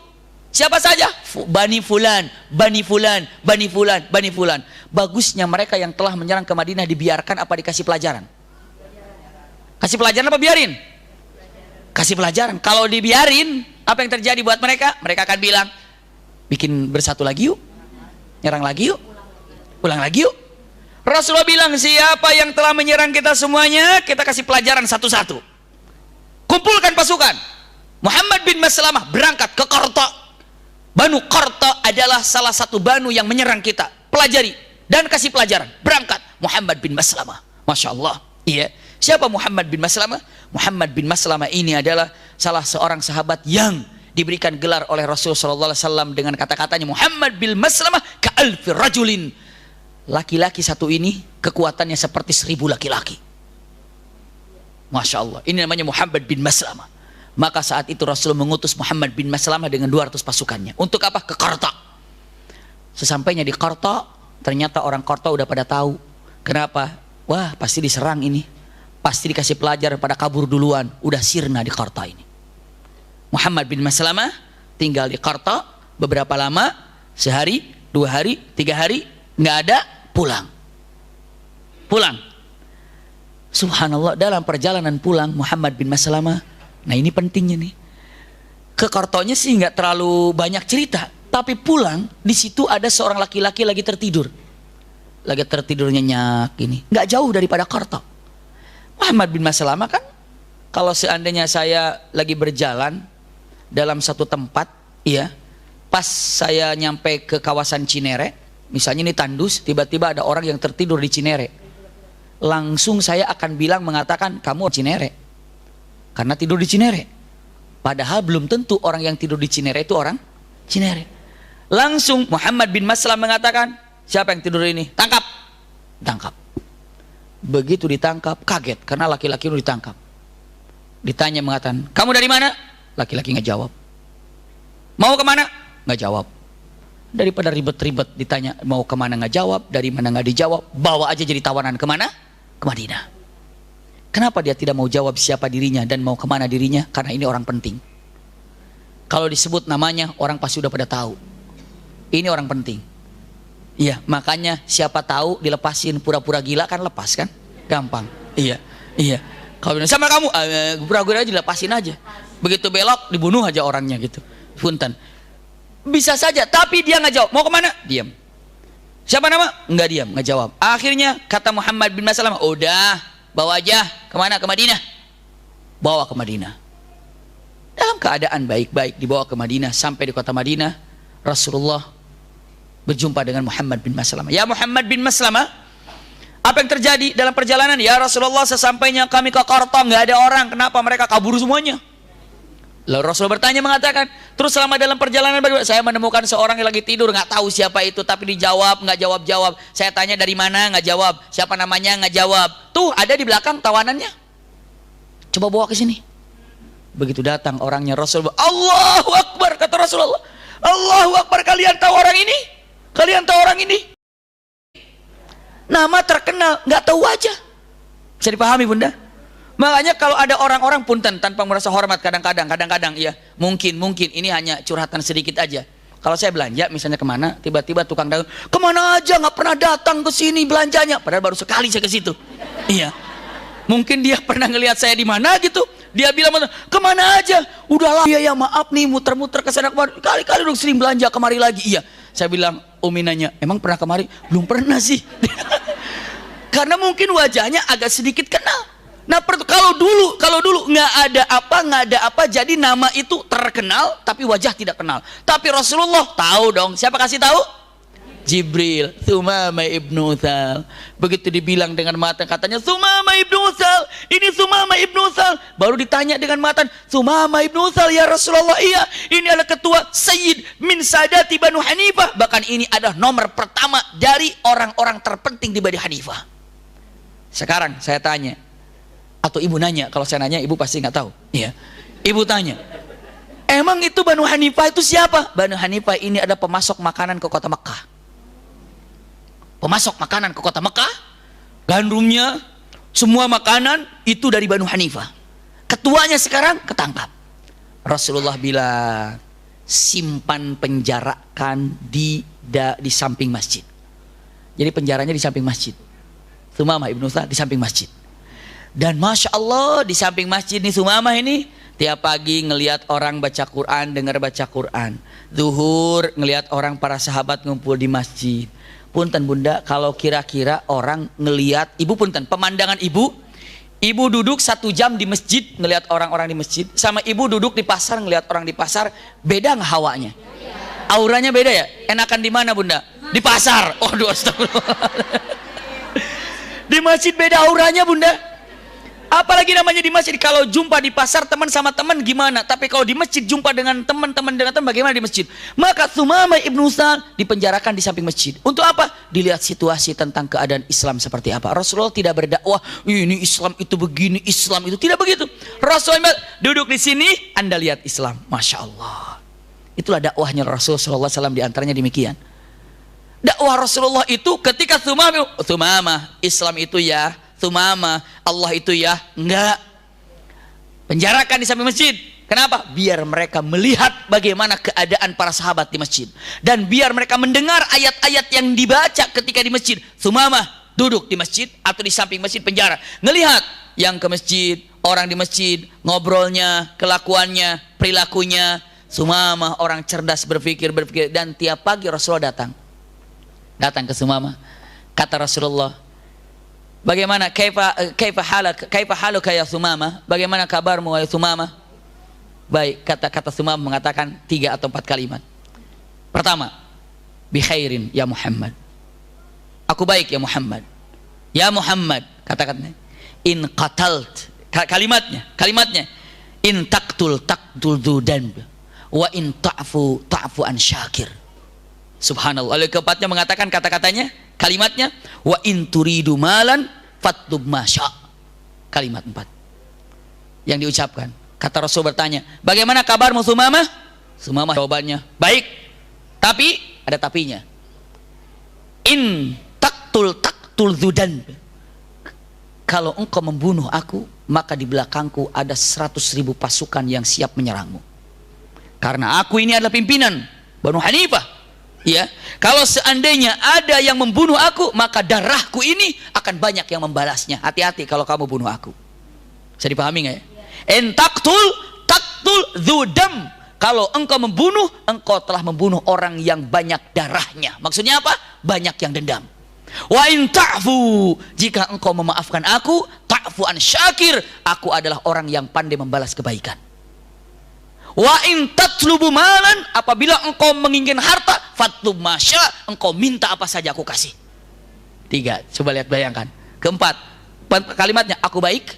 S1: Siapa saja? Bani Fulan, Bani Fulan, Bani Fulan, Bani Fulan. Bagusnya mereka yang telah menyerang ke Madinah dibiarkan apa dikasih pelajaran? Kasih pelajaran apa biarin? Kasih pelajaran. Kalau dibiarin, apa yang terjadi buat mereka? Mereka akan bilang, bikin bersatu lagi yuk, nyerang lagi yuk, pulang lagi yuk. Rasulullah bilang, siapa yang telah menyerang kita semuanya, kita kasih pelajaran satu-satu. Kumpulkan pasukan. Muhammad bin Maslamah berangkat ke Qarta. Banu Qarta adalah salah satu banu yang menyerang kita. Pelajari dan kasih pelajaran. Berangkat Muhammad bin Maslamah. Masya Allah. Iya. Siapa Muhammad bin Maslamah? Muhammad bin Maslamah ini adalah salah seorang sahabat yang diberikan gelar oleh Rasulullah SAW dengan kata-katanya, Muhammad bin Maslamah ka'alfi rajulin. Laki-laki satu ini kekuatannya seperti 1000 laki-laki. Masya Allah. Ini namanya Muhammad bin Maslamah. Maka saat itu Rasul mengutus Muhammad bin Maslamah dengan 200 pasukannya. Untuk apa? Ke Qarta. Sesampainya di Qarta, ternyata orang Qarta udah pada tahu. Kenapa? Wah, pasti diserang ini. Pasti dikasih pelajaran, pada kabur duluan. Udah sirna di Qarta ini. Muhammad bin Maslamah tinggal di Qarta beberapa lama, sehari, 2 hari, 3 hari, nggak ada, pulang. Pulang. Subhanallah, dalam perjalanan pulang Muhammad bin Maslamah, nah ini pentingnya nih. Ke Qartanya sih nggak terlalu banyak cerita, tapi pulang di situ ada seorang laki-laki lagi tertidur. Lagi tertidur nyenyak ini, nggak jauh daripada Qarta. Muhammad bin Maslamah kan, kalau seandainya saya lagi berjalan dalam satu tempat, ya, pas saya nyampe ke kawasan Cinere, misalnya ini Tandus, tiba-tiba ada orang yang tertidur di Cinere, langsung saya akan bilang, mengatakan kamu Cinere, karena tidur di Cinere. Padahal belum tentu orang yang tidur di Cinere itu orang Cinere. Langsung Muhammad bin Maslamah mengatakan, siapa yang tidur ini? Tangkap, tangkap. Begitu ditangkap, kaget karena laki-laki itu ditangkap. Ditanya, mengatakan, kamu dari mana? Laki-laki nggak jawab. Mau kemana? Nggak jawab. Daripada ribet-ribet ditanya mau kemana nggak jawab, dari mana nggak dijawab, bawa aja jadi tawanan. Kemana? Ke Madinah. Kenapa dia tidak mau jawab siapa dirinya dan mau kemana dirinya? Karena ini orang penting. Kalau disebut namanya, orang pasti udah pada tahu. Ini orang penting. Iya, makanya siapa tahu dilepasin, pura-pura gila kan lepas kan? Gampang. Iya, iya. Kalau sama kamu, pura-pura aja dilepasin aja. Begitu belok, dibunuh aja orangnya gitu. Punten. Bisa saja, tapi dia nggak jawab. Mau kemana? Diam. Siapa nama? Nggak diam, nggak jawab. Akhirnya kata Muhammad bin Maslamah, udah, bawa aja. Kemana? Ke Madinah. Bawa ke Madinah. Dalam keadaan baik-baik dibawa ke Madinah. Sampai di kota Madinah, Rasulullah berjumpa dengan Muhammad bin Maslamah. Ya Muhammad bin Maslamah, apa yang terjadi dalam perjalanan? Ya Rasulullah, sesampainya kami ke Qarta nggak ada orang. Kenapa mereka kabur semuanya? Lalu Rasul bertanya, mengatakan, terus selama dalam perjalanan saya menemukan seorang yang lagi tidur, nggak tahu siapa itu, tapi dijawab, nggak jawab-jawab. Saya tanya dari mana, nggak jawab. Siapa namanya, nggak jawab. Tuh ada di belakang tawanannya. Coba bawa ke sini. Begitu datang orangnya, Rasul, Allahu Akbar, kata Rasulullah. Allahu Akbar, kalian tahu orang ini? Kalian tahu orang ini? Nama terkenal, nggak tahu wajah. Bisa dipahami bunda? Makanya kalau ada orang-orang punten tanpa merasa hormat, kadang-kadang iya, mungkin ini hanya curhatan sedikit aja. Kalau saya belanja misalnya kemana, tiba-tiba tukang dagang, kemana aja nggak pernah datang ke sini belanjanya, padahal baru sekali saya ke situ. Iya, mungkin dia pernah ngelihat saya di mana gitu. Dia bilang, kemana aja? Udahlah, ya maaf nih, muter-muter ke sana kemari. Kali-kali udah sering belanja, kemari lagi. Iya. Saya bilang, Umi nanya, emang pernah kemari? Belum pernah sih. Karena mungkin wajahnya agak sedikit kenal. Nah, kalau dulu nggak ada apa, jadi nama itu terkenal, tapi wajah tidak kenal. Tapi Rasulullah tahu dong. Siapa kasih tahu? Jibril, Sumama ibnu Utsal. Begitu dibilang dengan matang, katanya Sumama ibnu Utsal, ini Sumama ibnu Utsal. Baru ditanya dengan matang, Sumama ibnu Utsal ya Rasulullah, iya, ini adalah ketua Sayyid min Sadati Banu Hanifah. Bahkan ini adalah nomor pertama dari orang-orang terpenting di Bani Hanifah. Sekarang saya tanya, atau ibu nanya, kalau saya nanya ibu pasti nggak tahu. Iya. Ibu tanya, emang itu Banu Hanifah itu siapa? Banu Hanifah ini ada pemasok makanan ke kota Mekah. Pemasok makanan ke kota Mekah, gandumnya, semua makanan itu dari Banu Hanifah. Ketuanya sekarang ketangkap. Rasulullah bilang, simpan penjarakan di samping masjid. Jadi penjaranya di samping masjid. Sumamah ibnu Utsal di samping masjid. Dan Masya Allah, di samping masjid nih Sumamah ini, tiap pagi ngelihat orang baca Quran, dengar baca Quran. Zuhur ngelihat orang para sahabat ngumpul di masjid. Punten bunda, kalau kira-kira orang ngelihat, ibu punten, pemandangan ibu duduk 1 jam di masjid ngelihat orang-orang di masjid, sama ibu duduk di pasar ngelihat orang di pasar, beda nggak hawanya? Auranya beda ya? Enakan di mana bunda? Di pasar. Oh, astagfirullah. Di masjid beda auranya bunda. Apalagi namanya di masjid. Kalau jumpa di pasar teman sama teman gimana? Tapi kalau di masjid jumpa dengan teman-teman bagaimana di masjid? Maka Sumamah ibnu Utsal dipenjarakan di samping masjid. Untuk apa? Dilihat situasi tentang keadaan Islam seperti apa. Rasulullah tidak berdakwah, ini Islam itu begini, Islam itu tidak begitu. Rasulullah duduk di sini, Anda lihat Islam. Masya Allah. Itulah dakwahnya Rasulullah SAW, diantaranya demikian. Dakwah Rasulullah itu ketika Sumamah, Islam itu ya, Sumamah, Allah itu ya, enggak. Penjarakan di samping masjid. Kenapa? Biar mereka melihat bagaimana keadaan para sahabat di masjid. Dan biar mereka mendengar ayat-ayat yang dibaca ketika di masjid. Sumamah duduk di masjid atau di samping masjid penjara. Ngelihat yang ke masjid, orang di masjid, ngobrolnya, kelakuannya, perilakunya. Sumamah orang cerdas berpikir. Dan tiap pagi Rasulullah datang ke Sumamah. Kata Rasulullah, bagaimana kaifa haluka ya Sumamah? Bagaimana kabarmu ya Sumamah? Baik, kata Sumamah mengatakan 3 atau 4 kalimat. Pertama, bi khairin ya Muhammad. Aku baik ya Muhammad. Ya Muhammad, kata-katanya. In qatalt, kalimatnya. In taqtul dzudan wa in ta'fu an syakir. Subhanallah. Lalu keempatnya mengatakan kata-katanya, kalimatnya, wa in turidu malan fatlub masya. Kalimat 4 yang diucapkan. Kata Rasul bertanya, bagaimana kabarmu Sumamah? Sumamah jawabannya, baik. Tapi ada tapinya. In taqtul dzudan. Kalau engkau membunuh aku, maka di belakangku ada 100.000 pasukan yang siap menyerangmu. Karena aku ini adalah pimpinan Banu Hanifah. Ya, kalau seandainya ada yang membunuh aku, maka darahku ini akan banyak yang membalasnya. Hati-hati kalau kamu bunuh aku. Bisa dipahami nggak ya? En taktul dzudam. Kalau engkau membunuh, engkau telah membunuh orang yang banyak darahnya. Maksudnya apa? Banyak yang dendam. Wa in ta'fu, jika engkau memaafkan aku, ta'fu an syakir, aku adalah orang yang pandai membalas kebaikan. Wa in tatlubu malan, apabila engkau menginginkan harta, fatlub masya, engkau minta apa saja aku kasih. 3, coba lihat, bayangkan. Keempat, kalimatnya, aku baik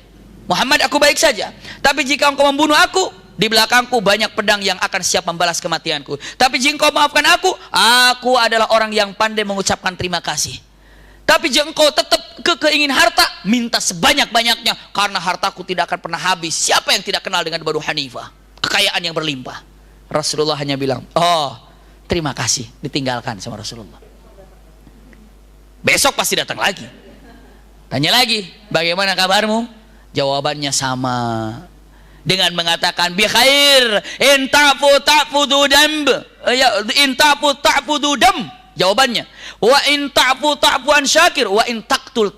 S1: Muhammad, aku baik saja. Tapi jika engkau membunuh aku, di belakangku banyak pedang yang akan siap membalas kematianku. Tapi jika engkau maafkan aku adalah orang yang pandai mengucapkan terima kasih. Tapi jika engkau tetap keingin harta, minta sebanyak-banyaknya, karena hartaku tidak akan pernah habis. Siapa yang tidak kenal dengan Banu Hanifah? Kekayaan yang berlimpah. Rasulullah hanya bilang, oh terima kasih, ditinggalkan sama Rasulullah. Besok pasti datang lagi, tanya lagi, bagaimana kabarmu? Jawabannya sama, dengan mengatakan bi khair, in ta'fu dam. Jawabannya, wa in ta'fu an syakir, wa in taqtul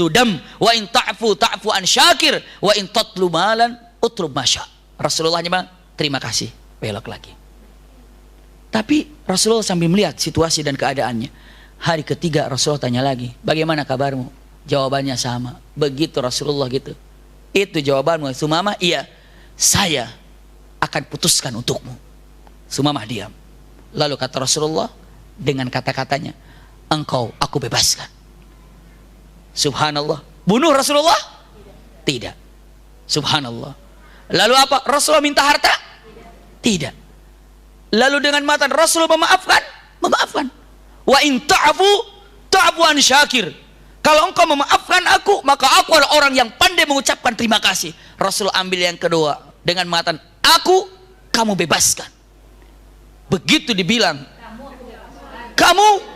S1: dam, wa in ta'fu an syakir, wa in tatlu malan utlub masya. Rasulullah hanya bilang, terima kasih, belok lagi. Tapi Rasulullah sambil melihat situasi dan keadaannya. Hari ketiga Rasulullah tanya lagi, bagaimana kabarmu? Jawabannya sama. Begitu Rasulullah gitu, itu jawabanmu Sumamah? Iya, saya akan putuskan untukmu. Sumamah diam. Lalu kata Rasulullah dengan kata-katanya, engkau aku bebaskan. Subhanallah. Bunuh Rasulullah? Tidak. Subhanallah. Lalu apa? Rasulullah minta harta? Tidak. Lalu dengan mata Rasulullah memaafkan? Memaafkan. Wa in ta'fu ta'fuan syakir. Kalau engkau memaafkan aku, maka aku adalah orang yang pandai mengucapkan terima kasih. Rasul ambil yang kedua dengan mengatakan, aku kamu bebaskan. Begitu dibilang, kamu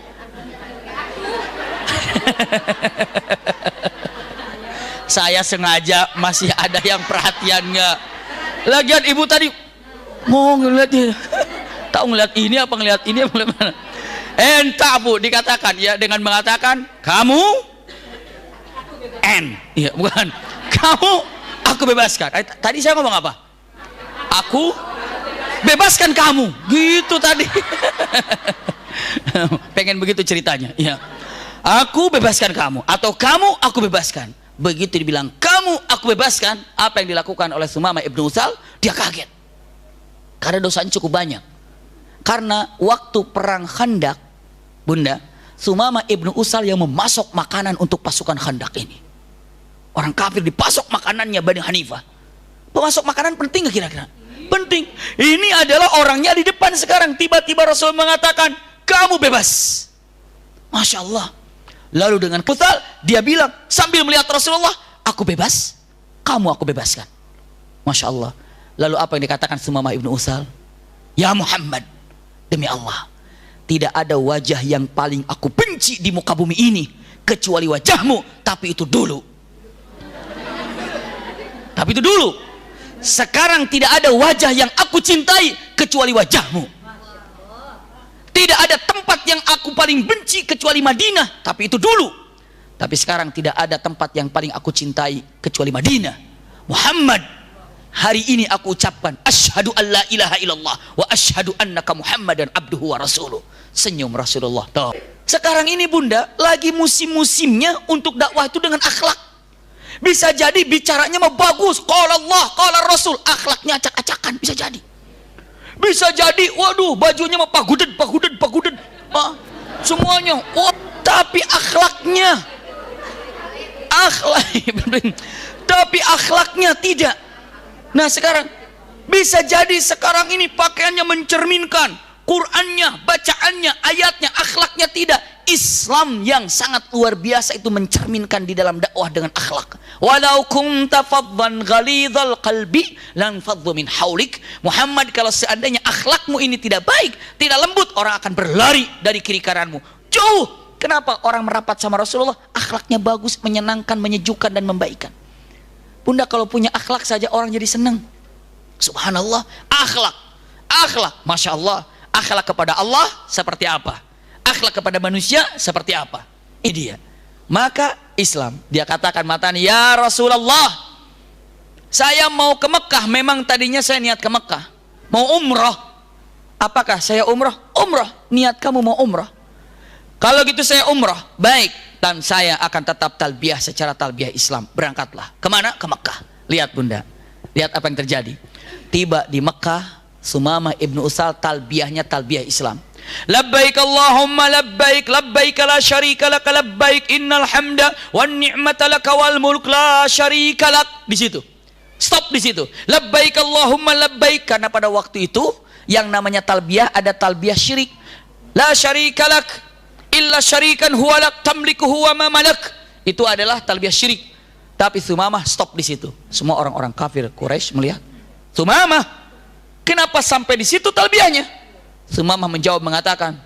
S1: saya sengaja masih ada yang perhatiannya. Lagian ibu tadi mau ngeliat dia, tahu ngeliat ini apa ngeliat ini apa ngeliat mana? Entabu dikatakan ya dengan mengatakan kamu iya bukan kamu aku bebaskan. Tadi saya ngomong apa? Aku bebaskan kamu gitu tadi. Pengen begitu ceritanya ya. Aku bebaskan kamu atau kamu aku bebaskan. Begitu dibilang kamu aku bebaskan, apa yang dilakukan oleh Sumamah ibnu Utsal? Dia kaget karena dosanya cukup banyak. Karena waktu perang Khandak, Bunda, Sumamah ibnu Utsal yang memasok makanan untuk pasukan Khandak ini. Orang kafir dipasok makanannya Bani Hanifah. Pemasok makanan penting nggak kira-kira? Penting. Ini adalah orangnya di depan sekarang. Tiba-tiba Rasul mengatakan kamu bebas. Masya Allah. Lalu dengan Utsal dia bilang sambil melihat Rasulullah, aku bebas, kamu aku bebaskan. Masya Allah. Lalu apa yang dikatakan Sumamah ibnu Utsal? Ya Muhammad, demi Allah, tidak ada wajah yang paling aku benci di muka bumi ini kecuali wajahmu. Tapi itu dulu. Tapi itu dulu. Sekarang tidak ada wajah yang aku cintai kecuali wajahmu. Tidak ada tempat yang aku paling benci kecuali Madinah. Tapi itu dulu. Tapi sekarang tidak ada tempat yang paling aku cintai kecuali Madinah. Muhammad, hari ini aku ucapkan asyhadu an la ilaha illallah wa asyhadu annaka Muhammadan abduhu wa rasuluh. Senyum Rasulullah. Tuh. Sekarang ini Bunda lagi musim-musimnya untuk dakwah itu dengan akhlak. Bisa jadi bicaranya mau bagus, qala Allah, qala Rasul, akhlaknya acak-acakan, bisa jadi. Bisa jadi, waduh, bajunya mau pagudet, semuanya. Oh, tapi akhlaknya, tapi akhlaknya tidak. Nah sekarang bisa jadi sekarang ini pakaiannya mencerminkan, Qurannya, bacaannya, ayatnya, akhlaknya tidak. Islam yang sangat luar biasa itu mencerminkan di dalam dakwah dengan akhlak. Walau kunta faddan ghalidhal qalbi lan faddu min haulik. Muhammad, kalau seandainya akhlakmu ini tidak baik, tidak lembut, orang akan berlari dari kiri kananmu. Jauh. Kenapa? Orang merapat sama Rasulullah, akhlaknya bagus, menyenangkan, menyejukkan dan membaikan. Bunda, kalau punya akhlak saja orang jadi senang. Subhanallah, akhlak, Masya Allah. Akhlak kepada Allah seperti apa? Akhlak kepada manusia seperti apa? Ini dia. Maka Islam, dia katakan matanya, ya Rasulullah, saya mau ke Mekah. Memang tadinya saya niat ke Mekah, mau umrah. Apakah saya umrah? Umrah. Niat kamu mau umrah. Kalau gitu saya umrah, baik. Dan saya akan tetap talbiyah secara talbiyah Islam. Berangkatlah. Kemana? Ke Mekah. Lihat Bunda, lihat apa yang terjadi. Tiba di Mekah, Sumamah ibnu Utsal talbiyahnya talbiyah Islam. Labbaik Allahumma labbaik, labbaik la syarika lak, labbaik innal hamda wan ni'mata lak wal mulk la syarika lak. Di situ. Stop di situ. Labbaik Allahumma labbaik, karena pada waktu itu yang namanya talbiyah ada talbiyah syirik. La syarika lak illa syarikan huwa lak tamliku huwa ma malak. Itu adalah talbiyah syirik. Tapi Sumamah stop di situ. Semua orang-orang kafir Quraisy melihat, Sumamah, kenapa sampai di situ talbiyahnya? Sumamah menjawab mengatakan,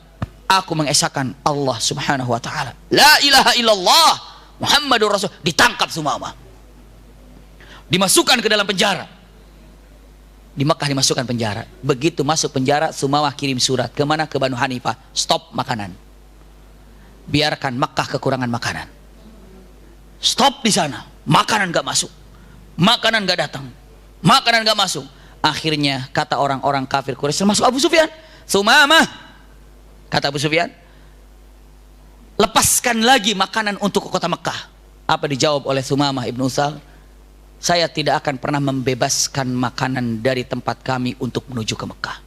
S1: aku mengesahkan Allah subhanahu wa ta'ala. La ilaha illallah Muhammadur Rasul. Ditangkap Sumamah, dimasukkan ke dalam penjara. Di Mekah dimasukkan penjara. Begitu masuk penjara, Sumamah kirim surat. Kemana? Ke Banu Hanifah. Stop makanan. Biarkan Mekah kekurangan makanan. Stop di sana. Makanan gak masuk. Makanan gak datang. Makanan gak masuk. Akhirnya kata orang-orang kafir Quraisy, termasuk Abu Sufyan, Sumamah, kata Abu Sufyan, lepaskan lagi makanan untuk ke kota Mekah. Apa dijawab oleh Sumamah ibnu Utsal? Saya tidak akan pernah membebaskan makanan dari tempat kami untuk menuju ke Mekah.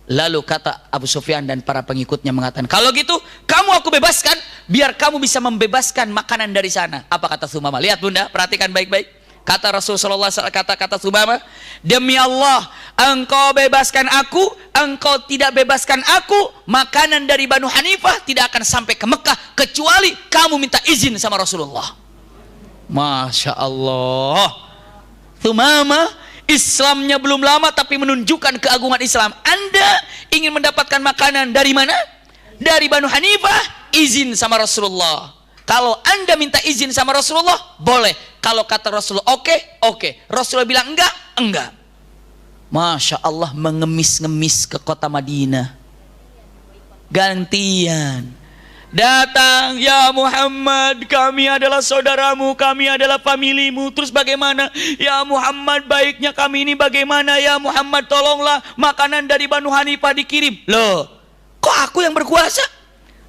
S1: Lalu kata Abu Sufyan dan para pengikutnya mengatakan, kalau gitu kamu aku bebaskan, biar kamu bisa membebaskan makanan dari sana. Apa kata Sumamah? Lihat bunda, perhatikan baik-baik. Kata Rasulullah SAW, kata Sumamah, demi Allah, engkau bebaskan aku, engkau tidak bebaskan aku, makanan dari Banu Hanifah tidak akan sampai ke Mekah kecuali kamu minta izin sama Rasulullah. Masya Allah. Sumamah Islamnya belum lama tapi menunjukkan keagungan Islam. Anda ingin mendapatkan makanan dari mana? Dari Banu Hanifah, izin sama Rasulullah. Kalau Anda minta izin sama Rasulullah, boleh. Kalau kata Rasulullah oke, oke. Rasulullah bilang enggak, enggak. Masya Allah, mengemis-ngemis ke kota Madinah. Gantian. Datang, ya Muhammad, kami adalah saudaramu, kami adalah familimu. Terus bagaimana? Ya Muhammad, baiknya kami ini bagaimana? Ya Muhammad, tolonglah makanan dari Banu Hanifah dikirim. Loh, kok aku yang berkuasa?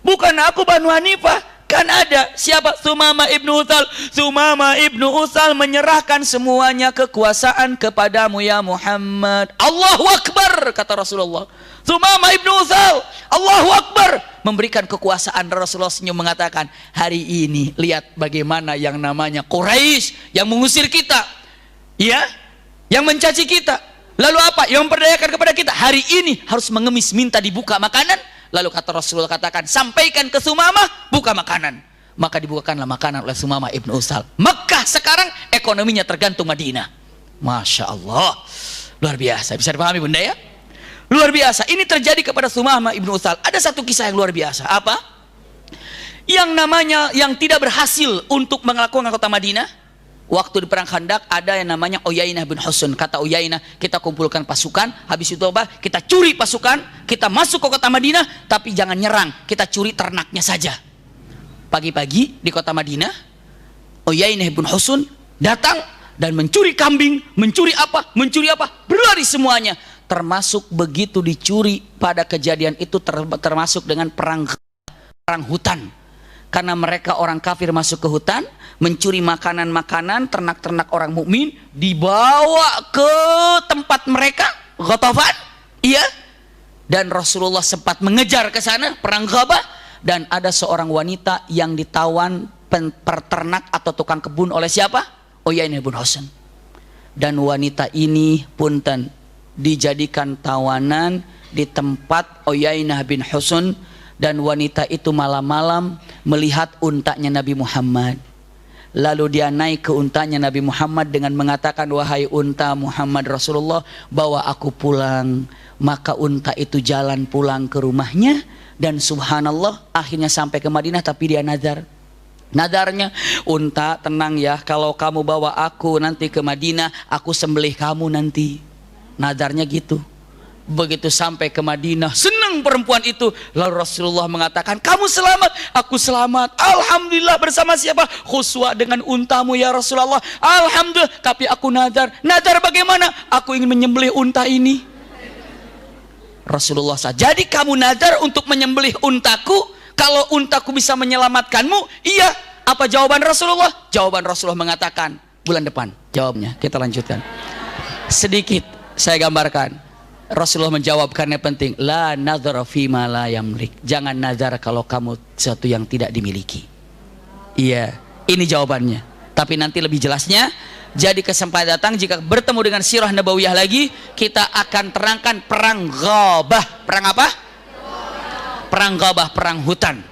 S1: Bukan aku Banu Hanifah. Kan ada siapa? Sumamah ibnu Utsal. Sumamah ibnu Utsal menyerahkan semuanya kekuasaan kepadamu ya Muhammad. Allahu Akbar, kata Rasulullah. Sumamah ibnu Utsal, Allahu Akbar, memberikan kekuasaan. Rasulullah senyum mengatakan, hari ini lihat bagaimana yang namanya Quraisy yang mengusir kita, ya, yang mencaci kita. Lalu apa? Yang memperdayakan kepada kita. Hari ini harus mengemis, minta dibuka makanan. Lalu kata Rasulullah, katakan, sampaikan ke Sumamah, buka makanan. Maka dibukakanlah makanan oleh Sumamah ibnu Utsal. Mekah sekarang ekonominya tergantung Madinah. Masya Allah, luar biasa. Bisa dipahami bunda ya? Luar biasa. Ini terjadi kepada Sumamah ibnu Utsal. Ada satu kisah yang luar biasa. Apa? Yang namanya, yang tidak berhasil untuk mengalahkan kota Madinah. Waktu di perang Khandaq ada yang namanya Uyainah bin Husn. Kata Uyainah, kita kumpulkan pasukan, habis itu apa? Kita curi pasukan, kita masuk ke kota Madinah, tapi jangan nyerang, kita curi ternaknya saja. Pagi-pagi di kota Madinah, Uyainah bin Husn datang dan mencuri kambing, mencuri apa, berlari semuanya. Termasuk begitu dicuri pada kejadian itu termasuk dengan perang hutan. Karena mereka orang kafir masuk ke hutan, mencuri makanan-makanan, ternak-ternak orang mukmin, dibawa ke tempat mereka, Ghatafan, iya. Dan Rasulullah sempat mengejar ke sana, perang Ghabah, dan ada seorang wanita yang ditawan peternak atau tukang kebun oleh siapa? Uyainah bin Husn. Dan wanita ini punten dijadikan tawanan di tempat Uyainah bin Husn. Dan wanita itu malam-malam melihat untanya Nabi Muhammad. Lalu dia naik ke untanya Nabi Muhammad dengan mengatakan, wahai unta Muhammad Rasulullah, bawa aku pulang. Maka unta itu jalan pulang ke rumahnya. Dan subhanallah, akhirnya sampai ke Madinah, tapi dia nazar. Nadarnya, unta tenang ya, kalau kamu bawa aku nanti ke Madinah, aku sembelih kamu nanti. Nadarnya gitu. Begitu sampai ke Madinah, senang perempuan itu. Lalu Rasulullah mengatakan, kamu selamat, aku selamat. Alhamdulillah, bersama siapa? Khuswa, dengan untamu ya Rasulullah. Alhamdulillah, tapi aku nadar. Nadar bagaimana? Aku ingin menyembelih unta ini. Rasulullah saja, jadi kamu nadar untuk menyembelih untaku. Kalau untaku bisa menyelamatkanmu, iya. Apa jawaban Rasulullah? Jawaban Rasulullah mengatakan, bulan depan jawabnya. Kita lanjutkan sedikit, saya gambarkan. Rasulullah menjawab karena penting, la nadhara fima la yamlik. Jangan nazar kalau kamu sesuatu yang tidak dimiliki. Iya, ini jawabannya. Tapi nanti lebih jelasnya. Jadi kesempatan datang, jika bertemu dengan sirah nabawiyah lagi, kita akan terangkan perang Ghabah. Perang apa? Perang Ghabah, perang hutan.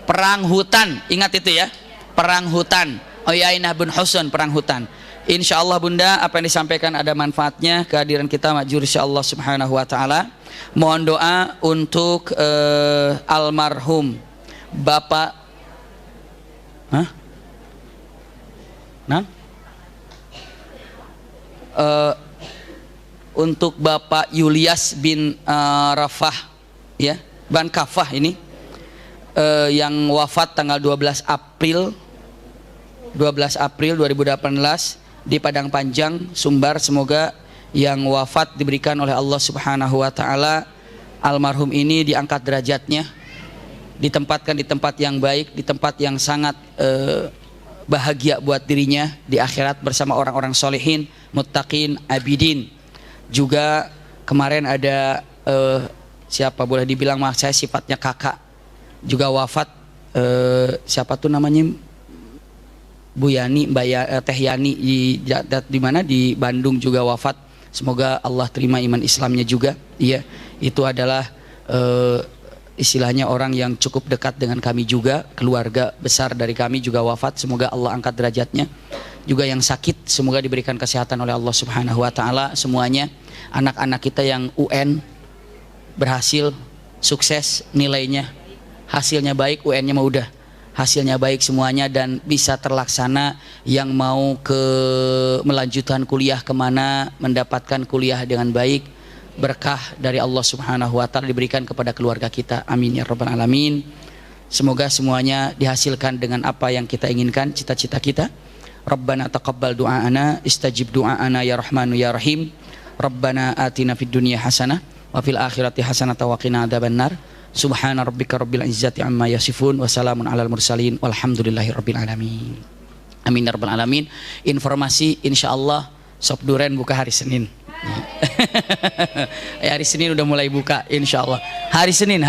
S1: Perang hutan, ingat itu ya. Perang hutan. Uyainah bin Husn, perang hutan. Insya Allah bunda, apa yang disampaikan ada manfaatnya. Kehadiran kita makjur insya Allah subhanahu wa ta'ala. Mohon doa untuk almarhum Bapak untuk Bapak Yulias bin Rafah, ya, Ban Kafah ini, yang wafat tanggal 12 April 2018 di Padang Panjang, Sumbar. Semoga yang wafat diberikan oleh Allah subhanahu wa ta'ala, almarhum ini diangkat derajatnya, ditempatkan di tempat yang baik, di tempat yang sangat bahagia buat dirinya di akhirat bersama orang-orang solehin, muttaqin, abidin. Juga kemarin ada siapa boleh dibilang mah saya sifatnya kakak juga wafat. Siapa tuh namanya, Bu Yani, Teh Yani di mana di Bandung juga wafat. Semoga Allah terima iman Islamnya juga. Iya, itu adalah istilahnya orang yang cukup dekat dengan kami juga, keluarga besar dari kami juga wafat. Semoga Allah angkat derajatnya. Juga yang sakit semoga diberikan kesehatan oleh Allah Subhanahu wa taala semuanya. Anak-anak kita yang UN berhasil, sukses nilainya, hasilnya baik, UN-nya mah udah hasilnya baik semuanya dan bisa terlaksana. Yang mau melanjutkan kuliah kemana, mendapatkan kuliah dengan baik, berkah dari Allah Subhanahu wa taala diberikan kepada keluarga kita, amin ya rabbal alamin. Semoga semuanya dihasilkan dengan apa yang kita inginkan, cita-cita kita. Rabbana taqabbal du'aana, istajib du'aana ya rahmanu ya rahim. Rabbana atina fid dunya hasanah wa fil akhirati hasanah wa qina adzabannar. Subhana rabbika rabbil izzati amma yasifun wa salamun alal mursalin walhamdulillahi rabbil alamin. Amin ya rabbal alamin. Informasi insyaallah sop duren buka hari Senin. Hari Senin udah mulai buka insyaallah. Hari Senin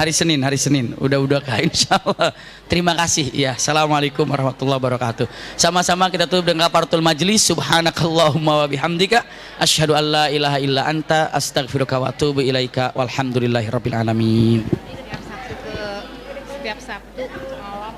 S1: udah kah insyaallah. Terima kasih ya. Assalamualaikum warahmatullahi wabarakatuh. Sama-sama kita tutup dengan kafaratul majlis. Subhanakallahumma wa bihamdika asyhadu an la ilaha illa anta astaghfiruka wa atubu ilaika walhamdulillahi rabbil alamin.
S2: Setiap Sabtu malam